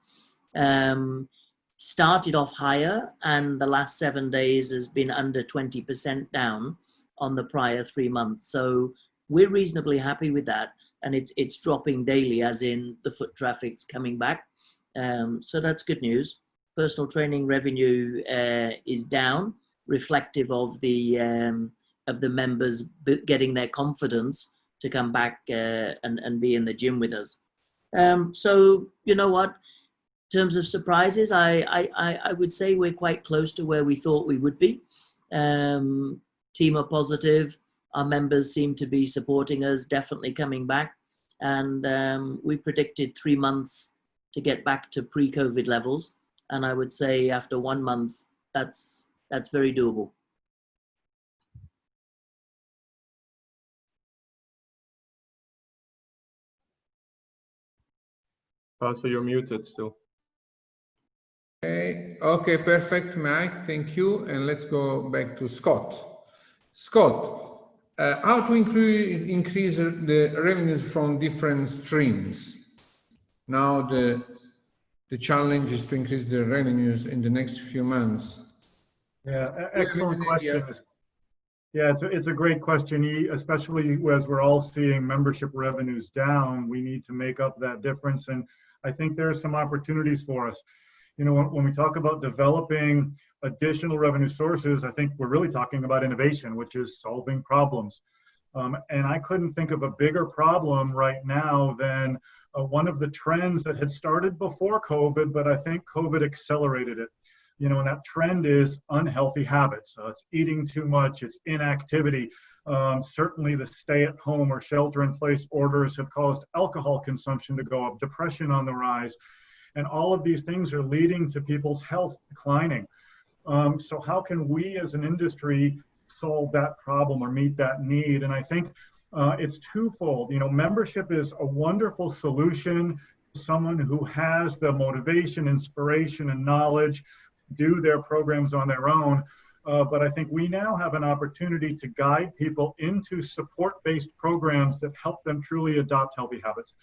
Started off higher, and the last 7 days has been under 20% down on the prior 3 months. So we're reasonably happy with that, and it's dropping daily, as in the foot traffic's coming back. So that's good news. Personal training revenue is down, reflective of the members getting their confidence to come back and be in the gym with us. So you know what? In terms of surprises, I would say we're quite close to where we thought we would be. Team are positive. Our members seem to be supporting us, definitely coming back. And we predicted 3 months to get back to pre-COVID levels. And I would say after 1 month, that's very doable. So you're muted still. Okay, perfect, Mike. Thank you. And let's go back to Scott. Scott, how to increase the revenues from different streams? Now the challenge is to increase the revenues in the next few months. Yeah, excellent question. Yeah, it's a great question, especially as we're all seeing membership revenues down. We need to make up that difference, and I think there are some opportunities for us. You know, when we talk about developing additional revenue sources, I think we're really talking about innovation, which is solving problems. And I couldn't think of a bigger problem right now than one of the trends that had started before COVID, but I think COVID accelerated it. You know, and that trend is unhealthy habits. It's eating too much, it's inactivity. Certainly the stay-at-home or shelter-in-place orders have caused alcohol consumption to go up, depression on the rise. And all of these things are leading to people's health declining. So how can we as an industry solve that problem or meet that need? And I think it's twofold. You know, membership is a wonderful solution. Someone who has the motivation, inspiration, and knowledge do their programs on their own. But I think we now have an opportunity to guide people into support-based programs that help them truly adopt healthy habits.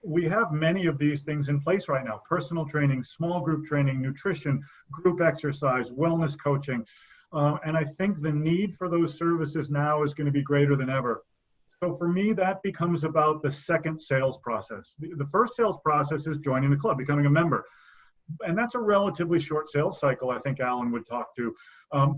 We have many of these things in place right now: personal training, small group training, nutrition, group exercise, wellness coaching. And I think the need for those services now is going to be greater than ever. So for me, that becomes about the second sales process. The first sales process is joining the club, becoming a member. And that's a relatively short sales cycle, I think Allan would talk to.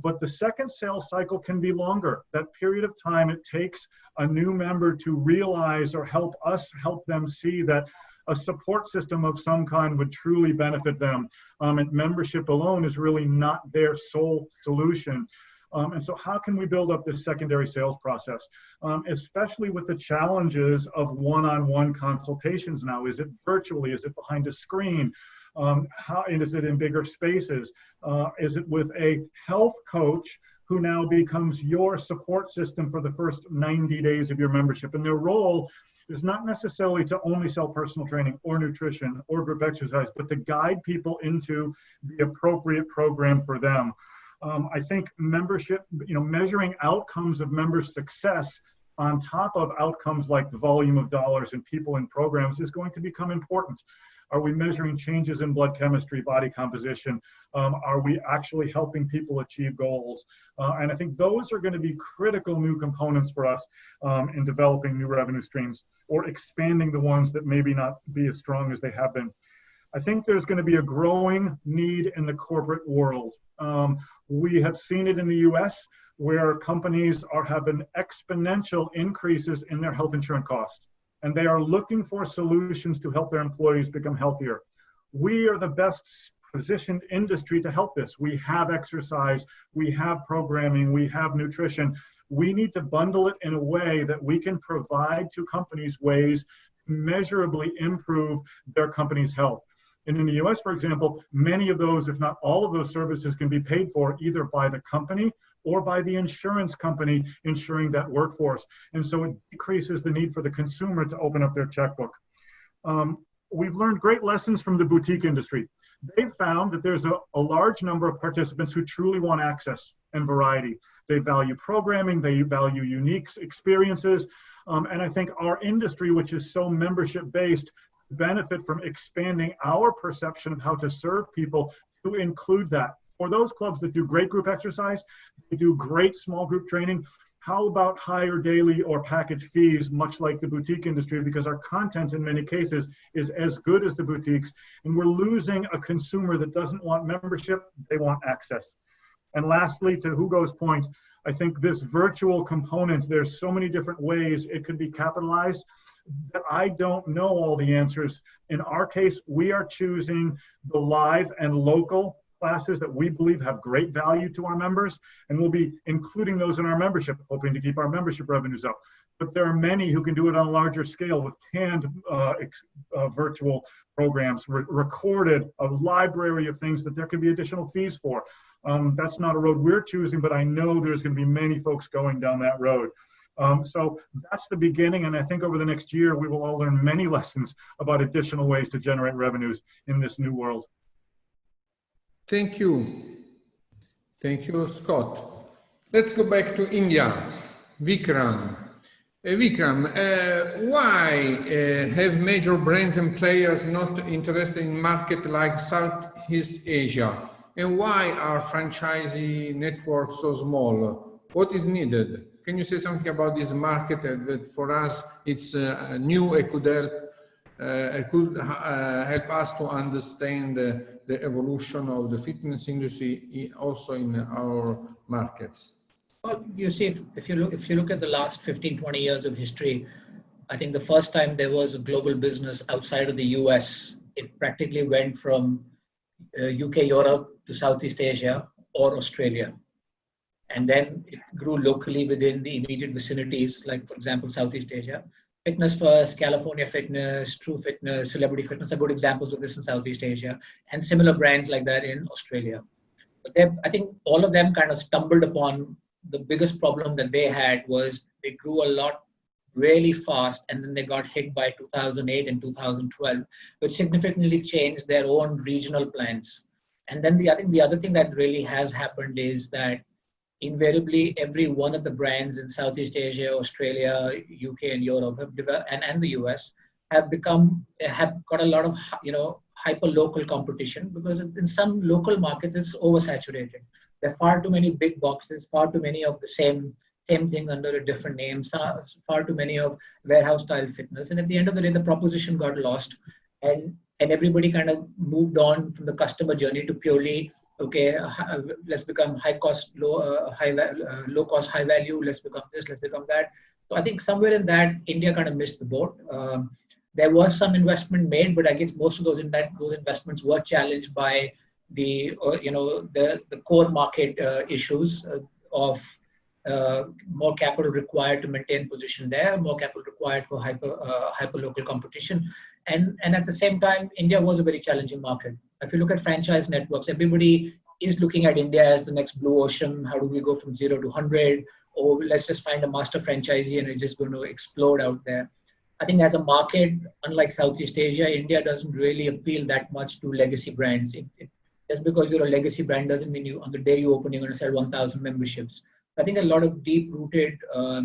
But the second sales cycle can be longer. That period of time it takes a new member to realize or help us help them see that a support system of some kind would truly benefit them. And membership alone is really not their sole solution. And so how can we build up this secondary sales process, especially with the challenges of one-on-one consultations now? Is it virtually? Is it behind a screen? How is it in bigger spaces? Is it with a health coach who now becomes your support system for the first 90 days of your membership? And their role is not necessarily to only sell personal training or nutrition or group exercise, but to guide people into the appropriate program for them. I think membership, measuring outcomes of members' success on top of outcomes like the volume of dollars and people in programs is going to become important. Are we measuring changes in blood chemistry, body composition? Are we actually helping people achieve goals? And I think those are going to be critical new components for us in developing new revenue streams or expanding the ones that maybe not be as strong as they have been. I think there's going to be a growing need in the corporate world. We have seen it in the US where companies are having exponential increases in their health insurance costs, and they are looking for solutions to help their employees become healthier. We are the best positioned industry to help this. We have exercise, we have programming, we have nutrition. We need to bundle it in a way that we can provide to companies ways to measurably improve their company's health. And in the US, for example, many of those, if not all of those services can be paid for either by the company or by the insurance company insuring that workforce. And so it decreases the need for the consumer to open up their checkbook. We've learned great lessons from the boutique industry. They've found that there's a large number of participants who truly want access and variety. They value programming, they value unique experiences. And I think our industry, which is so membership-based, benefit from expanding our perception of how to serve people to include that. For those clubs that do great group exercise, they do great small group training, how about higher daily or package fees, much like the boutique industry, because our content in many cases is as good as the boutiques, and we're losing a consumer that doesn't want membership, they want access. And lastly, to Hugo's point, I think this virtual component, there's so many different ways it could be capitalized that I don't know all the answers. In our case, we are choosing the live and local classes that we believe have great value to our members, and we'll be including those in our membership, hoping to keep our membership revenues up. But there are many who can do it on a larger scale with canned virtual programs, recorded, a library of things that there can be additional fees for. That's not a road we're choosing, but I know there's going to be many folks going down that road. So that's the beginning, and I think over the next year we will all learn many lessons about additional ways to generate revenues in this new world. Thank you. Thank you, Scott. Let's go back to India. Vikram. Vikram, why have major brands and players not interested in markets like Southeast Asia? And why are franchisee networks so small? What is needed? Can you say something about this market that for us it's new? It could help us to understand the evolution of the fitness industry also in our markets. Well, you see, if you look at the last 15, 20 years of history, I think the first time there was a global business outside of the US, it practically went from UK, Europe to Southeast Asia or Australia. And then it grew locally within the immediate vicinities, like, for example, Southeast Asia. Fitness First, California Fitness, True Fitness, Celebrity Fitness are good examples of this in Southeast Asia, and similar brands like that in Australia. But I think all of them kind of stumbled upon the biggest problem that they had was they grew a lot really fast, and then they got hit by 2008 and 2012, which significantly changed their own regional plans. And then I think the other thing that really has happened is that invariably every one of the brands in Southeast Asia, Australia, UK, and Europe have developed, and the US have got a lot of hyper local competition, because in some local markets it's oversaturated. There are far too many big boxes, far too many of the same thing under a different name, far too many of warehouse style fitness, and at the end of the day the proposition got lost, and everybody kind of moved on from the customer journey to purely, okay, let's become low cost, high value, let's become this, let's become that. So I think somewhere in that, India kind of missed the boat. There was some investment made, but I guess most of those investments were challenged by the core market issues of more capital required to maintain position there, more capital required for hyper local competition. And at the same time, India was a very challenging market. If you look at franchise networks, everybody is looking at India as the next blue ocean. How do we go from 0 to 100? Or let's just find a master franchisee and it's just going to explode out there. I think as a market, unlike Southeast Asia, India doesn't really appeal that much to legacy brands. Just because you're a legacy brand doesn't mean you, on the day you open, you're going to sell 1,000 memberships. I think a lot of deep-rooted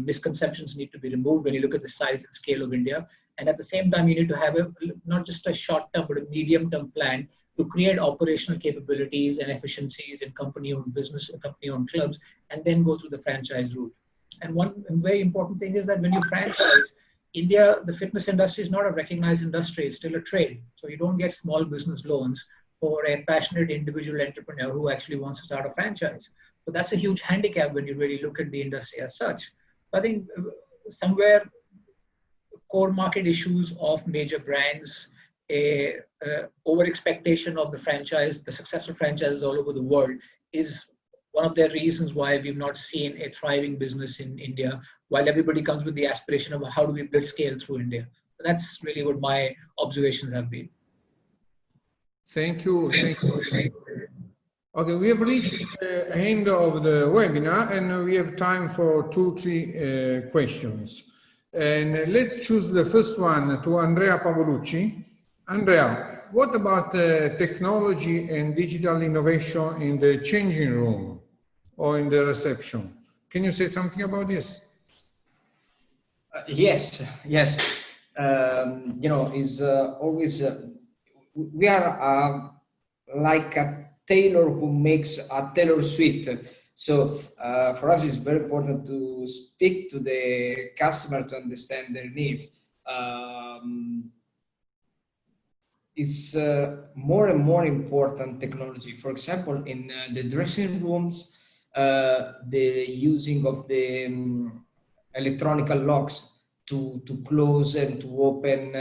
misconceptions need to be removed when you look at the size and scale of India. And at the same time, you need to have not just a short-term, but a medium-term plan to create operational capabilities and efficiencies in company-owned business, company-owned clubs, and then go through the franchise route. And one very important thing is that when you franchise, India, the fitness industry is not a recognized industry, it's still a trade. So you don't get small business loans for a passionate individual entrepreneur who actually wants to start a franchise. So that's a huge handicap when you really look at the industry as such. I think somewhere core market issues of major brands, over expectation of the franchise, the successful franchises all over the world is one of the reasons why we've not seen a thriving business in India, while everybody comes with the aspiration of how do we build scale through India. So that's really what my observations have been. Thank you. Thank you. Okay, we have reached the end of the webinar and we have time for 2-3 questions. And let's choose the first one to Andrea Pavolucci. Andrea, what about technology and digital innovation in the changing room or in the reception? Can you say something about this? Yes. You know, is always we are like a tailor who makes a tailor suit. So for us, it's very important to speak to the customer to understand their needs. It's more and more important technology. For example, in the dressing rooms, the using of the electronic locks to close and to open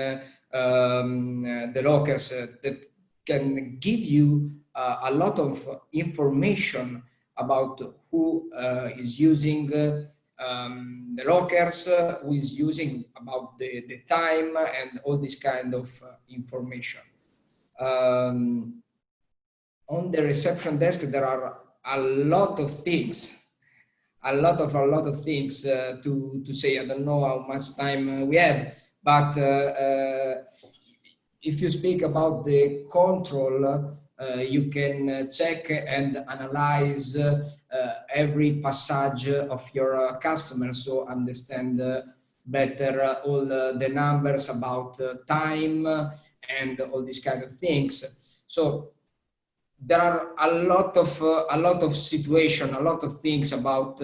the lockers that can give you a lot of information about who is using the lockers, who is using about the time and all this kind of information. On the reception desk, there are a lot of things, a lot of things to say. I don't know how much time we have, but if you speak about the control, you can check and analyze every passage of your customer, so understand better all the numbers about time and all these kind of things. So there are a lot of situation, a lot of things about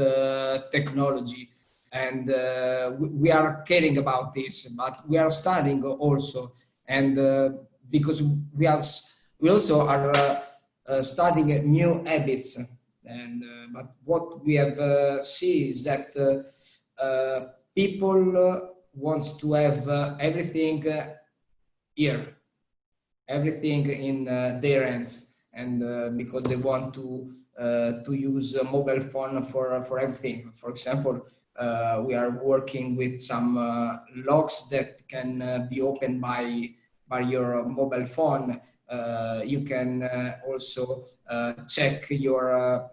technology, and we are caring about this, but we are studying also, and because we also are studying new habits, and but what we have seen is that people wants to have everything here, everything in their hands, and because they want to use a mobile phone for everything. For example, we are working with some locks that can be opened by your mobile phone. You can also check your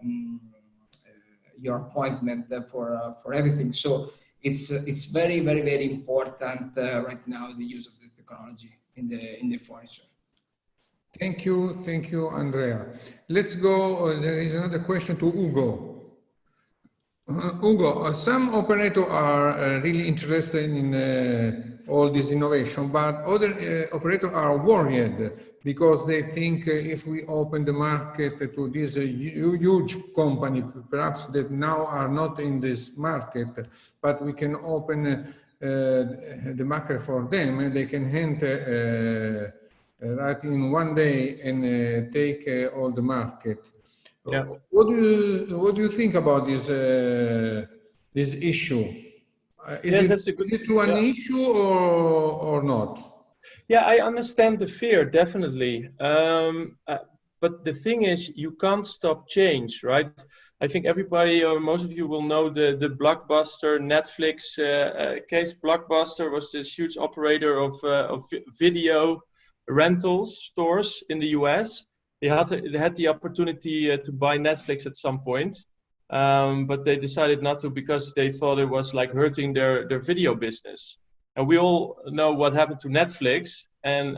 appointment for everything. So it's very important right now, the use of the technology in the furniture. Thank you, Andrea. Let's go. There is another question to Hugo. Hugo, some operators are really interested in all this innovation, but other operators are worried because they think if we open the market to this huge company, perhaps that now are not in this market, but we can open the market for them, and they can enter right in one day and take all the market. Yeah. What do you think about this issue? Is it an issue or not? Yeah, I understand the fear, definitely. But the thing is, you can't stop change, right? I think everybody, or most of you, will know the Blockbuster Netflix case. Blockbuster was this huge operator of video, rentals stores in the US. They had the opportunity to buy Netflix at some point, but they decided not to because they thought it was like hurting their video business. And we all know what happened to Netflix, and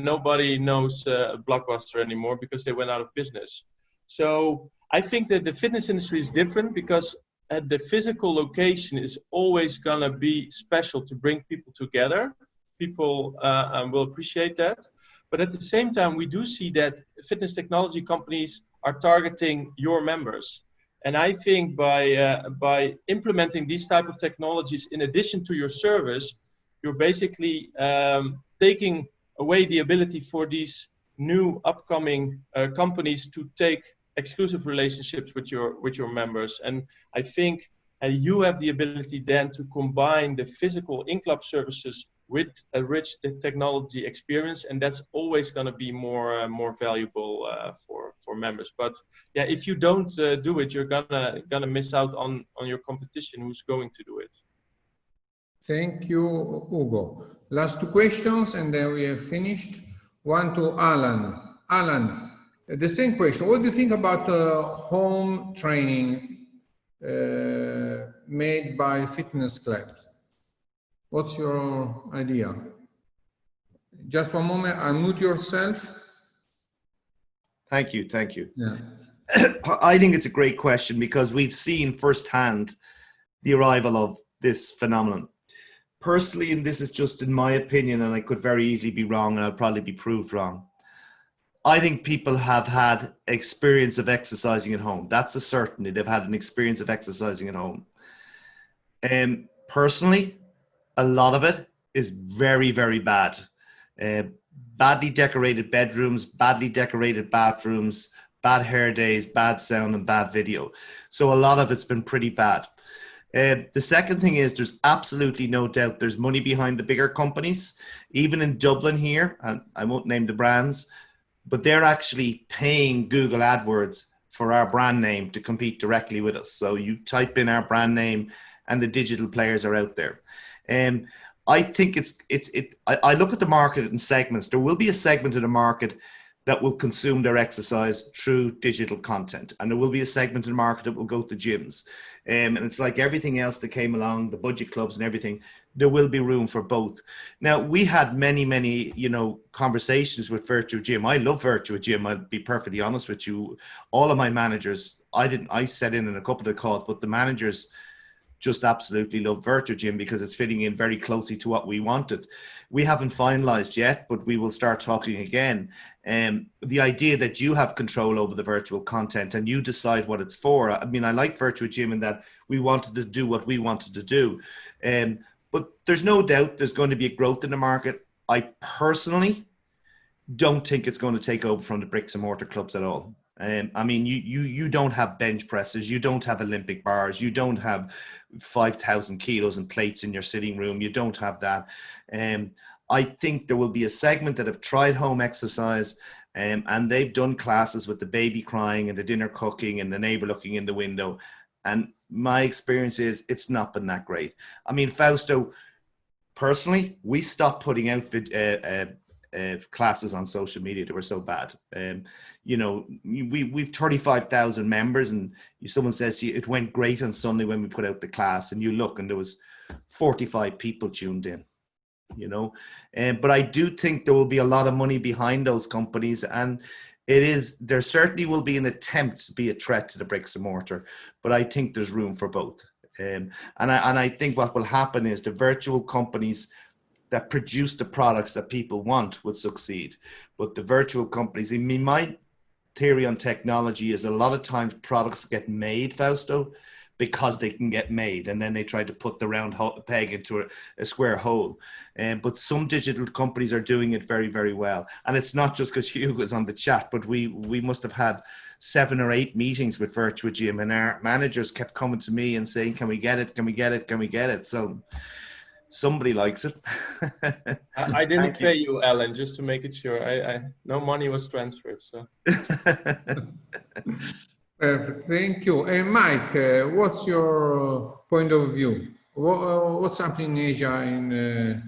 nobody knows Blockbuster anymore because they went out of business. So I think that the fitness industry is different because the physical location is always gonna be special to bring people together. People will appreciate that. But at the same time, we do see that fitness technology companies are targeting your members. And I think by implementing these type of technologies in addition to your service, you're basically taking away the ability for these new upcoming companies to take exclusive relationships with your members. And I think you have the ability then to combine the physical in-club services with a rich technology experience, and that's always going to be more valuable for members. But yeah, if you don't do it, you're gonna miss out on your competition who's going to do it. Thank you, Hugo. Last two questions, and then we have finished. One to Allan. Allan, the same question. What do you think about home training made by fitness clubs? What's your idea? Just one moment, unmute yourself. Thank you, thank you. Yeah. I think it's a great question because we've seen firsthand the arrival of this phenomenon. Personally, and this is just in my opinion, and I could very easily be wrong, and I'll probably be proved wrong, I think people have had experience of exercising at home. That's a certainty. They've had an experience of exercising at home. And personally, a lot of it is very, very bad. Badly decorated bedrooms, badly decorated bathrooms, bad hair days, bad sound, and bad video. So a lot of it's been pretty bad. The second thing is there's absolutely no doubt there's money behind the bigger companies. Even in Dublin here, and I won't name the brands, but they're actually paying Google AdWords for our brand name to compete directly with us. So you type in our brand name and the digital players are out there. I think I look at the market in segments. There will be a segment of the market that will consume their exercise through digital content. And there will be a segment of the market that will go to gyms. And it's like everything else that came along, the budget clubs and everything, there will be room for both. Now, we had many, conversations with Virtuagym. I love Virtuagym. I'll be perfectly honest with you. All of my managers, I sat in a couple of calls, but the managers just absolutely love Virtuagym because it's fitting in very closely to what we wanted. We haven't finalized yet, but we will start talking again. The idea that you have control over the virtual content and you decide what it's for. I mean, I like Virtuagym in that we wanted to do what we wanted to do. But there's no doubt there's going to be a growth in the market. I personally don't think it's going to take over from the bricks and mortar clubs at all. I mean, you don't have bench presses, you don't have Olympic bars, you don't have 5,000 kilos and plates in your sitting room, you don't have that. I think there will be a segment that have tried home exercise and they've done classes with the baby crying and the dinner cooking and the neighbor looking in the window. And my experience is it's not been that great. I mean, Fausto, personally, we stopped putting out classes on social media that were so bad. We've 35,000 members, and someone says to you, it went great on Sunday when we put out the class, and you look and there was 45 people tuned in, but I do think there will be a lot of money behind those companies, and there certainly will be an attempt to be a threat to the bricks and mortar, but I think there's room for both. And I think what will happen is the virtual companies that produce the products that people want will succeed. But the virtual companies, my theory on technology is a lot of times products get made, Fausto, because they can get made, and then they try to put the round peg into a square hole. But some digital companies are doing it very, very well. And it's not just because Hugo's on the chat, but we must have had 7 or 8 meetings with Virtuagym, and our managers kept coming to me and saying, can we get it? Can we get it? Can we get it? So somebody likes it. I didn't pay you, Allan, just to make it sure. No money was transferred. So. Perfect. Thank you. And Mike, what's your point of view? What's happening in Asia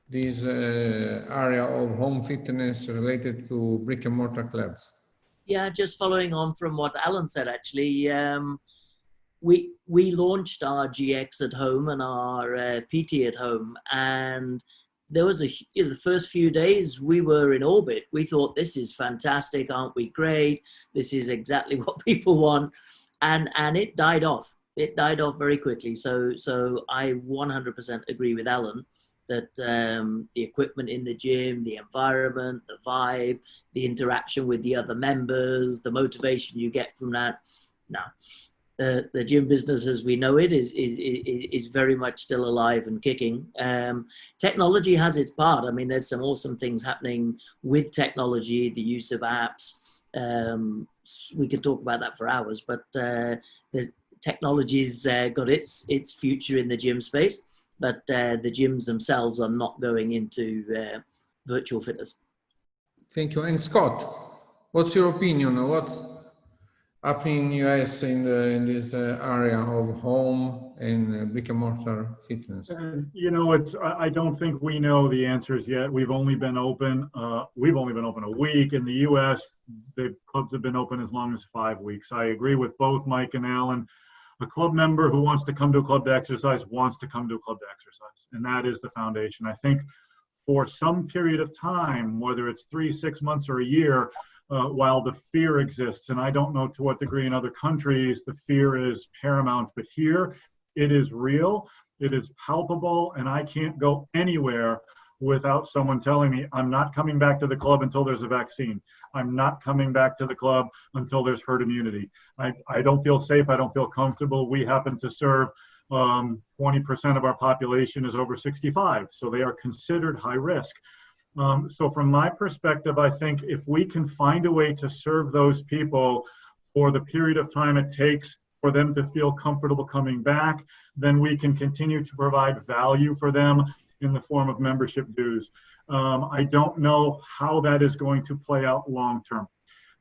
this area of home fitness related to brick and mortar clubs? Yeah, just following on from what Allan said, actually, we launched our GX at home and our PT at home, and there was the first few days we were in orbit. We thought, this is fantastic, aren't we great? This is exactly what people want, and it died off. It died off very quickly. So I 100% agree with Allan that the equipment in the gym, the environment, the vibe, the interaction with the other members, the motivation you get from that. No, the gym business as we know it is very much still alive and kicking. Technology has its part. I mean, there's some awesome things happening with technology, the use of apps. We could talk about that for hours, but the technology's got its future in the gym space. But the gyms themselves are not going into virtual fitness. Thank you. And Scott, what's your opinion? What's happening in US in this area of home and brick and mortar fitness? You know, I don't think we know the answers yet. We've only been open a week. In the US, the clubs have been open as long as 5 weeks. I agree with both Mike and Allan. A club member who wants to come to a club to exercise wants to come to a club to exercise. And that is the foundation. I think for some period of time, whether it's 3, 6 months or a year, while the fear exists, and I don't know to what degree in other countries the fear is paramount, but here it is real, it is palpable, and I can't go anywhere without someone telling me I'm not coming back to the club until there's a vaccine. I'm not coming back to the club until there's herd immunity. I don't feel safe. I don't feel comfortable. We happen to serve 20% of our population is over 65, so they are considered high risk. So from my perspective, I think if we can find a way to serve those people for the period of time it takes for them to feel comfortable coming back, then we can continue to provide value for them in the form of membership dues. I don't know how that is going to play out long term.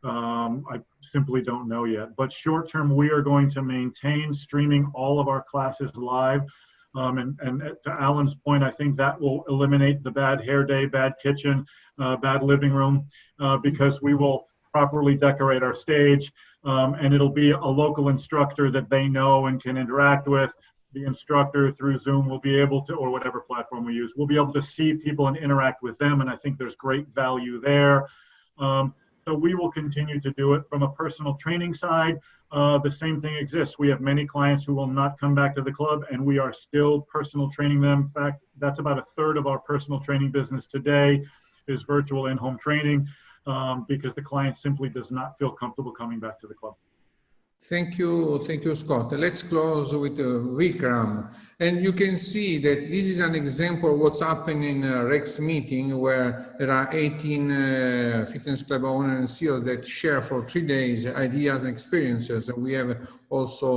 I simply don't know yet. But short term, we are going to maintain streaming all of our classes live. And to Allan's point, I think that will eliminate the bad hair day, bad kitchen, bad living room, because we will properly decorate our stage, and it'll be a local instructor that they know and can interact with. The instructor through Zoom will be able to, or whatever platform we use, we'll be able to see people and interact with them, and I think there's great value there. So we will continue to do it. From a personal training side, the same thing exists. We have many clients who will not come back to the club, and we are still personal training them. In fact, that's about 1/3 of our personal training business today is virtual in-home training, because the client simply does not feel comfortable coming back to the club. Thank you, Scott. Let's close with Vikram. And you can see that this is an example of what's happening in a Rex meeting, where there are 18 fitness club owners and CEOs that share for 3 days ideas and experiences. And we have also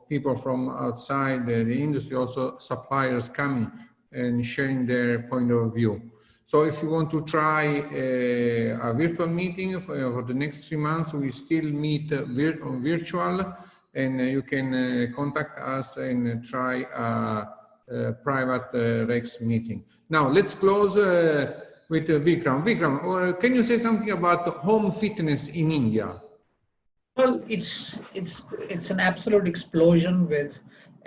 people from outside the industry, also suppliers coming and sharing their point of view. So if you want to try a virtual meeting for the next 3 months, we still meet virtual, and you can contact us and try a private Rex meeting. Now let's close with Vikram. Vikram, can you say something about home fitness in India? Well, it's an absolute explosion with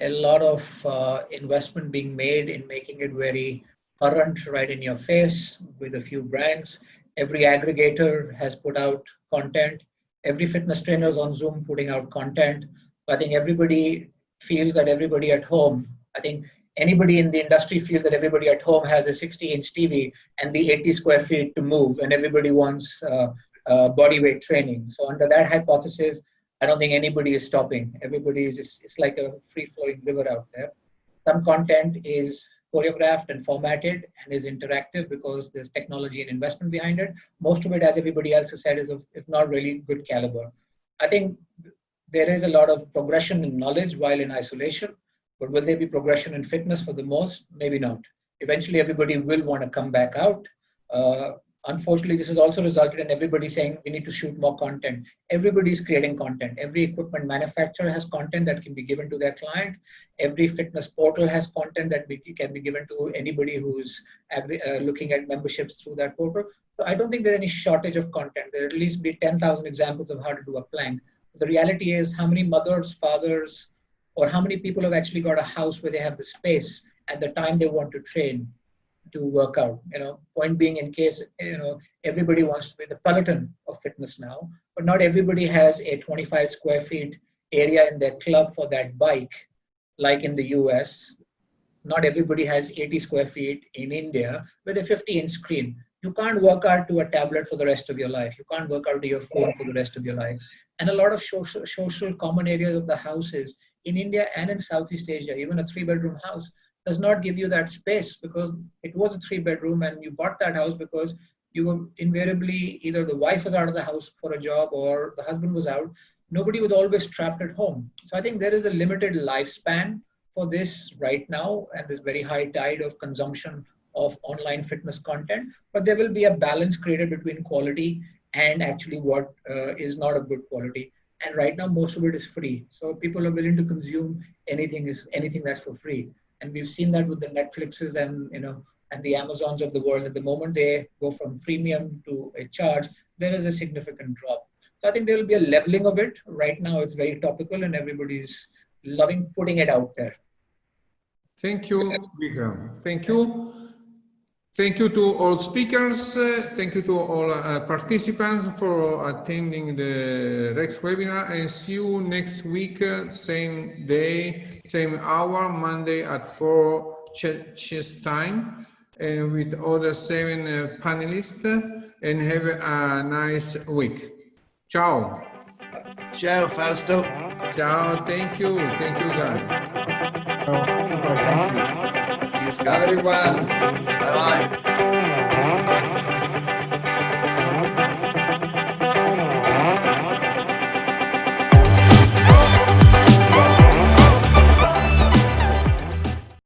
a lot of investment being made in making it very current, right in your face, with a few brands. Every aggregator has put out content. Every fitness trainer is on Zoom putting out content. So I think everybody feels that everybody at home, I think anybody in the industry feels that everybody at home has a 60-inch TV and the 80 square feet to move, and everybody wants body weight training. So under that hypothesis, I don't think anybody is stopping. Everybody is just, it's like a free-flowing river out there. Some content is choreographed and formatted and is interactive because there's technology and investment behind it. Most of it, as everybody else has said, is of, if not really good caliber. I think there is a lot of progression in knowledge while in isolation, but will there be progression in fitness for the most? Maybe not. Eventually, everybody will want to come back out. Unfortunately, this has also resulted in everybody saying we need to shoot more content. Everybody's creating content. Every equipment manufacturer has content that can be given to their client. Every fitness portal has content that can be given to anybody who's looking at memberships through that portal. So I don't think there's any shortage of content. There at least be 10,000 examples of how to do a plank. The reality is how many mothers, fathers, or how many people have actually got a house where they have the space at the time they want to train to work out. Point being, in case everybody wants to be the Peloton of fitness now, but not everybody has a 25 square feet area in their club for that bike, like in the US. Not everybody has 80 square feet in India with a 50-inch screen. You can't work out to a tablet for the rest of your life. You can't work out to your phone for the rest of your life. And a lot of social common areas of the houses in India and in Southeast Asia, even a 3-bedroom house, does not give you that space because it was a 3-bedroom and you bought that house because you were invariably, either the wife was out of the house for a job or the husband was out. Nobody was always trapped at home. So I think there is a limited lifespan for this right now, and there's very high tide of consumption of online fitness content, but there will be a balance created between quality and actually what is not of good quality. And right now, most of it is free. So people are willing to consume anything that's for free. And we've seen that with the Netflixes and the Amazons of the world. At the moment they go from freemium to a charge, there is a significant drop. So I think there will be a leveling of it. Right now, it's very topical and everybody's loving putting it out there. Thank you, Vikram. Thank you. Thank you to all speakers. Thank you to all participants for attending the Rex webinar, and see you next week, same day, same hour, Monday at 4 Czech time, and with other 7 panelists, and have a nice week. Ciao. Ciao, Fausto. Ciao. Thank you. Thank you, guys. Yes, Everyone. Bye-bye.